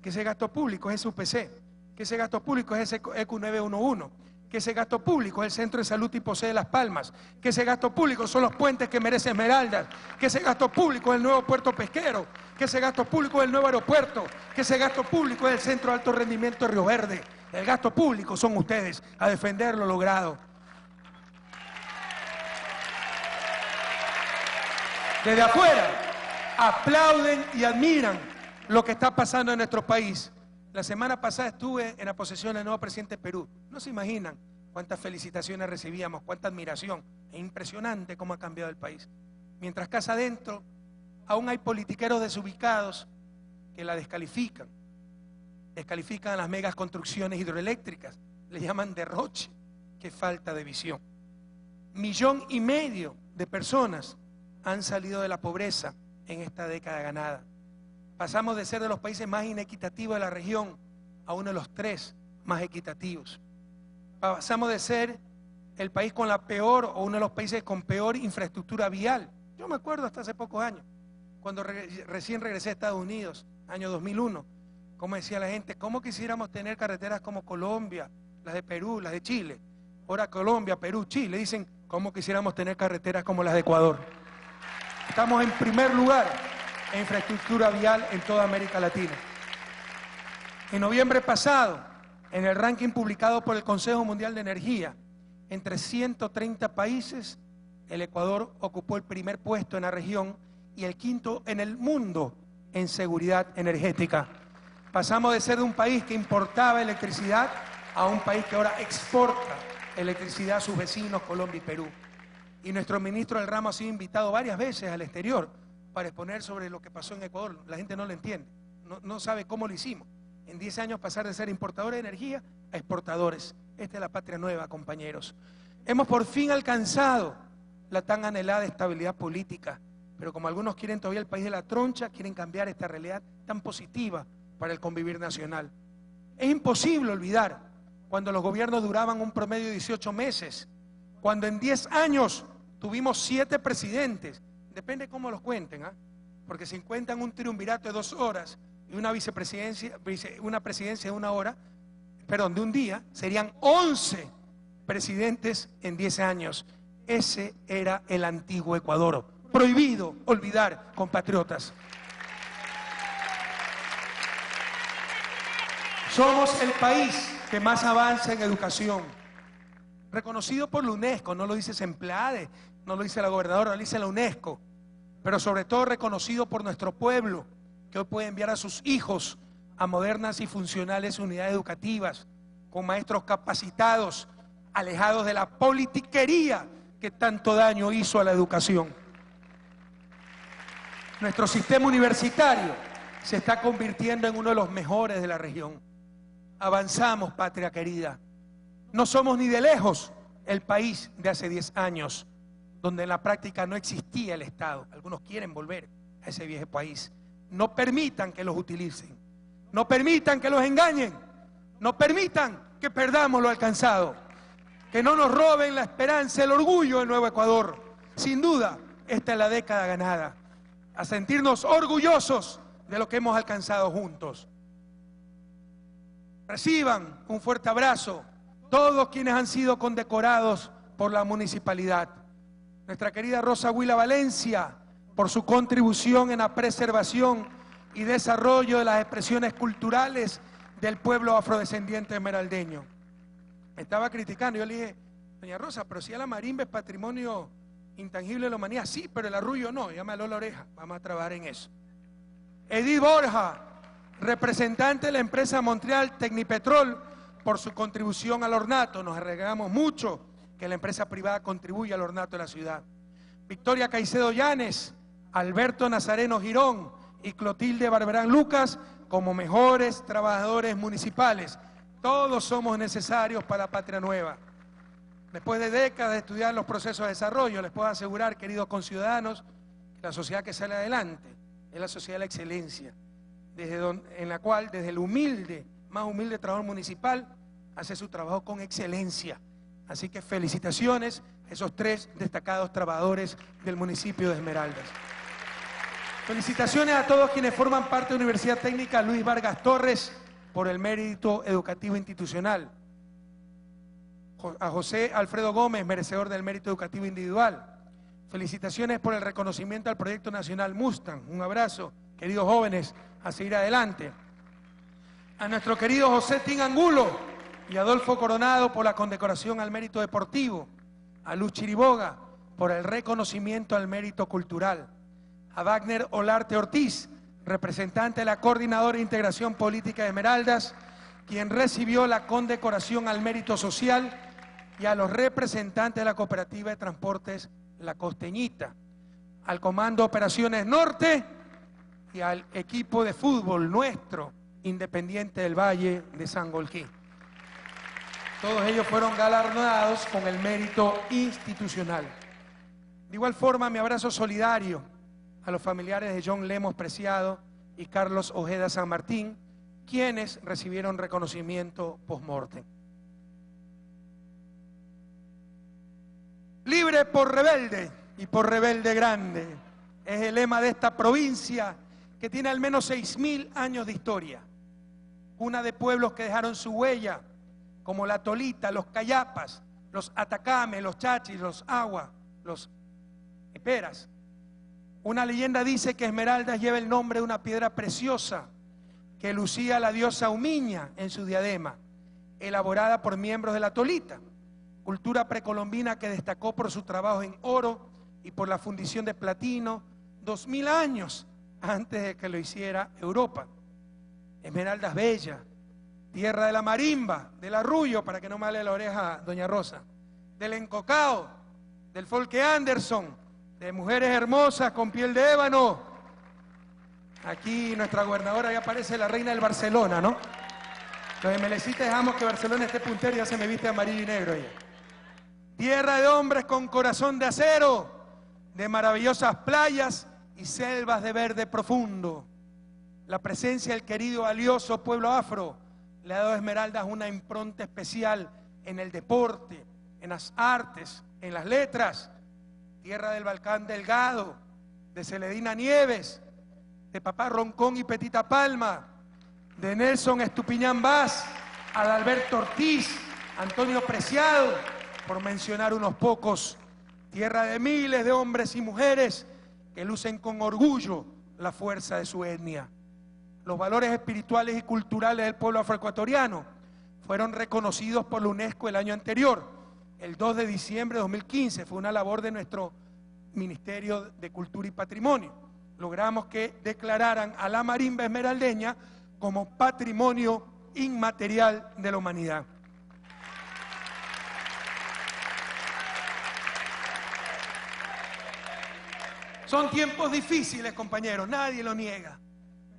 que ese gasto público es ese UPC, que ese gasto público es ese ECU 911, que ese gasto público es el Centro de Salud Tipo C de Las Palmas, que ese gasto público son los puentes que merece Esmeraldas, que ese gasto público es el nuevo puerto pesquero, que ese gasto público es el nuevo aeropuerto, que ese gasto público es el Centro de Alto Rendimiento de Río Verde. El gasto público son ustedes a defender lo logrado. Desde afuera aplauden y admiran lo que está pasando en nuestro país. La semana pasada estuve en la posesión del nuevo presidente de Perú. No se imaginan cuántas felicitaciones recibíamos, cuánta admiración. Es impresionante cómo ha cambiado el país. Mientras casa adentro aún hay politiqueros desubicados que la descalifican. Descalifican las megas construcciones hidroeléctricas. Le llaman derroche. Qué falta de visión. 1,5 millones de personas han salido de la pobreza en esta década ganada. Pasamos de ser de los países más inequitativos de la región a uno de los 3 más equitativos. Pasamos de ser el país con la peor o uno de los países con peor infraestructura vial. Yo me acuerdo hasta hace pocos años, cuando recién regresé a Estados Unidos, año 2001, como decía la gente, ¿cómo quisiéramos tener carreteras como Colombia, las de Perú, las de Chile? ahora Colombia, Perú, Chile, dicen cómo quisiéramos tener carreteras como las de Ecuador. Estamos en primer lugar en infraestructura vial en toda América Latina. En noviembre pasado, en el ranking publicado por el Consejo Mundial de Energía, entre 130 países, el Ecuador ocupó el primer puesto en la región y el quinto en el mundo en seguridad energética. Pasamos de ser de un país que importaba electricidad a un país que ahora exporta electricidad a sus vecinos, Colombia y Perú. Y nuestro ministro del ramo ha sido invitado varias veces al exterior para exponer sobre lo que pasó en Ecuador. La gente no lo entiende, no sabe cómo lo hicimos. En 10 años pasar de ser importadores de energía a exportadores. Esta es la patria nueva, compañeros. Hemos por fin alcanzado la tan anhelada estabilidad política, pero como algunos quieren todavía el país de la troncha, quieren cambiar esta realidad tan positiva para el convivir nacional. Es imposible olvidar cuando los gobiernos duraban un promedio de 18 meses, cuando en 10 años tuvimos 7 presidentes, depende cómo los cuenten, porque si cuentan un triunvirato de 2 horas y una una presidencia de 1 hora, perdón, de un día, serían 11 presidentes en 10 años. Ese era el antiguo Ecuador. Prohibido olvidar, compatriotas. Somos el país que más avanza en educación, reconocido por la UNESCO, no lo dice Semplade, no lo dice la gobernadora, lo dice la UNESCO, pero sobre todo reconocido por nuestro pueblo, que hoy puede enviar a sus hijos a modernas y funcionales unidades educativas, con maestros capacitados, alejados de la politiquería que tanto daño hizo a la educación. Nuestro sistema universitario se está convirtiendo en uno de los mejores de la región. Avanzamos, patria querida. No somos ni de lejos el país de hace 10 años, donde en la práctica no existía el Estado. Algunos quieren volver a ese viejo país. No permitan que los utilicen, no permitan que los engañen, no permitan que perdamos lo alcanzado, que no nos roben la esperanza, el orgullo del nuevo Ecuador. Sin duda, esta es la década ganada, a sentirnos orgullosos de lo que hemos alcanzado juntos. Reciban un fuerte abrazo todos quienes han sido condecorados por la municipalidad. Nuestra querida Rosa Huila Valencia, por su contribución en la preservación y desarrollo de las expresiones culturales del pueblo afrodescendiente esmeraldeño. Me estaba criticando, yo le dije, doña Rosa, pero si la marimba es patrimonio intangible de la humanidad, sí, pero el arrullo no, ya me aló la oreja, vamos a trabajar en eso. Edith Borja, representante de la empresa Montreal Tecnipetrol, por su contribución al ornato, nos arreglamos mucho que la empresa privada contribuya al ornato de la ciudad. Victoria Caicedo Llanes, Alberto Nazareno Girón y Clotilde Barberán Lucas como mejores trabajadores municipales. Todos somos necesarios para la patria nueva. Después de décadas de estudiar los procesos de desarrollo, les puedo asegurar, queridos conciudadanos, que la sociedad que sale adelante es la sociedad de la excelencia, en la cual desde el humilde, más humilde trabajador municipal, hace su trabajo con excelencia. Así que felicitaciones a esos 3 destacados trabajadores del municipio de Esmeraldas. Felicitaciones a todos quienes forman parte de la Universidad Técnica Luis Vargas Torres por el mérito educativo institucional. A José Alfredo Gómez, merecedor del mérito educativo individual. Felicitaciones por el reconocimiento al Proyecto Nacional Mustang. Un abrazo, queridos jóvenes, a seguir adelante. A nuestro querido José Tin Angulo y Adolfo Coronado por la condecoración al mérito deportivo. A Luz Chiriboga por el reconocimiento al mérito cultural. A Wagner Olarte Ortiz, representante de la Coordinadora de Integración Política de Esmeraldas, quien recibió la condecoración al mérito social, y a los representantes de la Cooperativa de Transportes La Costeñita, al Comando Operaciones Norte y al equipo de fútbol nuestro, Independiente del Valle de Sangolquí. Todos ellos fueron galardonados con el mérito institucional. De igual forma, mi abrazo solidario a los familiares de John Lemos Preciado y Carlos Ojeda San Martín, quienes recibieron reconocimiento post-mortem. Libre por rebelde y por rebelde grande es el lema de esta provincia que tiene al menos 6.000 años de historia. Una de pueblos que dejaron su huella, como la Tolita, los Cayapas, los atacames, los chachis, los aguas, los peras. Una leyenda dice que Esmeraldas lleva el nombre de una piedra preciosa que lucía la diosa Umiña en su diadema, elaborada por miembros de la Tolita, cultura precolombina que destacó por su trabajo en oro y por la fundición de platino 2000 años antes de que lo hiciera Europa. Esmeraldas bella, tierra de la marimba, del arrullo, para que no me hable la oreja doña Rosa, del encocao, del folke Anderson, de mujeres hermosas con piel de ébano. Aquí nuestra gobernadora ya parece la reina del Barcelona, ¿no? Los MLCistas dejamos que Barcelona esté puntero y ya se me viste amarillo y negro ella. Tierra de hombres con corazón de acero, de maravillosas playas y selvas de verde profundo. La presencia del querido valioso pueblo afro le ha dado a Esmeraldas una impronta especial en el deporte, en las artes, en las letras. Tierra del Balcán Delgado, de Celedina Nieves, de Papá Roncón y Petita Palma, de Nelson Estupiñán Vaz, Adalberto Ortiz, Antonio Preciado, por mencionar unos pocos. Tierra de miles de hombres y mujeres que lucen con orgullo la fuerza de su etnia. Los valores espirituales y culturales del pueblo afroecuatoriano fueron reconocidos por la UNESCO el año anterior, el 2 de diciembre de 2015. Fue una labor de nuestro Ministerio de Cultura y Patrimonio. Logramos que declararan a la marimba esmeraldeña como patrimonio inmaterial de la humanidad. Son tiempos difíciles, compañeros, nadie lo niega.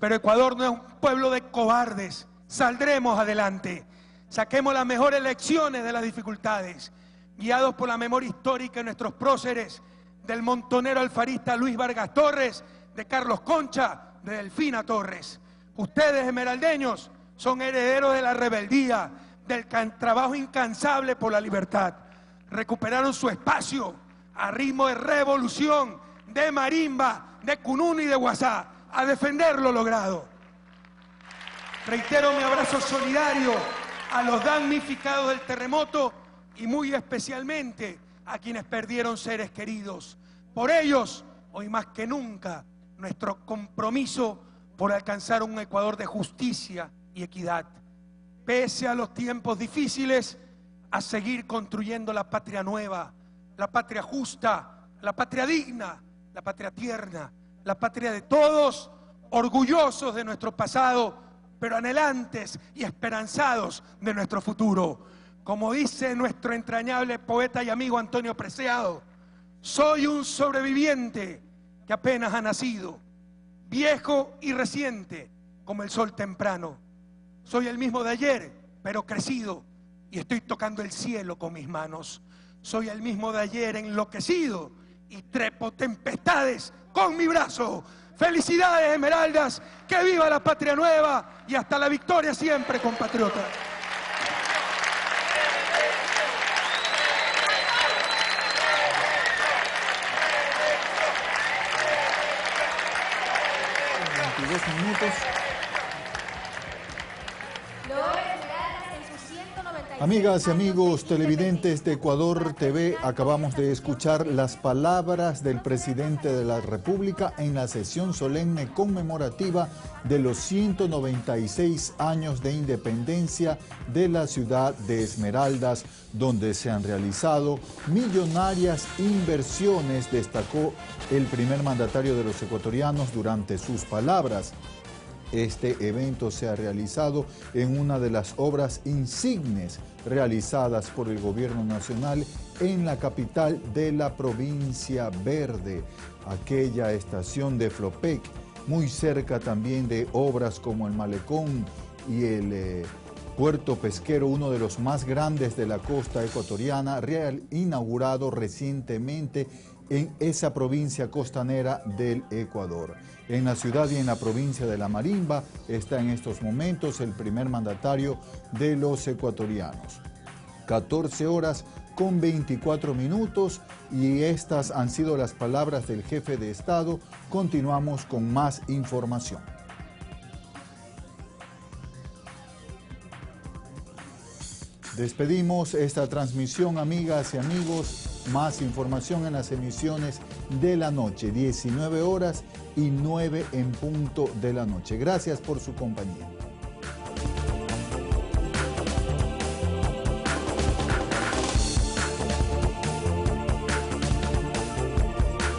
Pero Ecuador no es un pueblo de cobardes. Saldremos adelante. Saquemos las mejores lecciones de las dificultades, guiados por la memoria histórica de nuestros próceres, del montonero alfarista Luis Vargas Torres, de Carlos Concha, de Delfina Torres. Ustedes, esmeraldeños, son herederos de la rebeldía, del trabajo incansable por la libertad. Recuperaron su espacio a ritmo de revolución, de marimba, de cunún y de guasá, a defender lo logrado. Reitero mi abrazo solidario a los damnificados del terremoto y muy especialmente a quienes perdieron seres queridos. Por ellos, hoy más que nunca, nuestro compromiso por alcanzar un Ecuador de justicia y equidad. Pese a los tiempos difíciles, a seguir construyendo la patria nueva, la patria justa, la patria digna, la patria tierna, la patria de todos, orgullosos de nuestro pasado, pero anhelantes y esperanzados de nuestro futuro. Como dice nuestro entrañable poeta y amigo Antonio Preciado, soy un sobreviviente que apenas ha nacido, viejo y reciente como el sol temprano. Soy el mismo de ayer, pero crecido, y estoy tocando el cielo con mis manos. Soy el mismo de ayer enloquecido y trepo tempestades con mi brazo. Felicidades, Esmeraldas, que viva la patria nueva y hasta la victoria siempre, compatriotas. Amigas y amigos televidentes de Ecuador TV, acabamos de escuchar las palabras del presidente de la República en la sesión solemne conmemorativa de los 196 años de independencia de la ciudad de Esmeraldas, donde se han realizado millonarias inversiones, destacó el primer mandatario de los ecuatorianos durante sus palabras. Este evento se ha realizado en una de las obras insignes realizadas por el gobierno nacional en la capital de la provincia verde, aquella estación de Flopec, muy cerca también de obras como el Malecón y el puerto pesquero, uno de los más grandes de la costa ecuatoriana, inaugurado recientemente en esa provincia costanera del Ecuador. En la ciudad y en la provincia de La Marimba está en estos momentos el primer mandatario de los ecuatorianos. 14 horas con 24 minutos y estas han sido las palabras del jefe de Estado. Continuamos con más información. Despedimos esta transmisión, amigas y amigos. Más información en las emisiones de la noche, 19 horas y 9 en punto de la noche. Gracias por su compañía.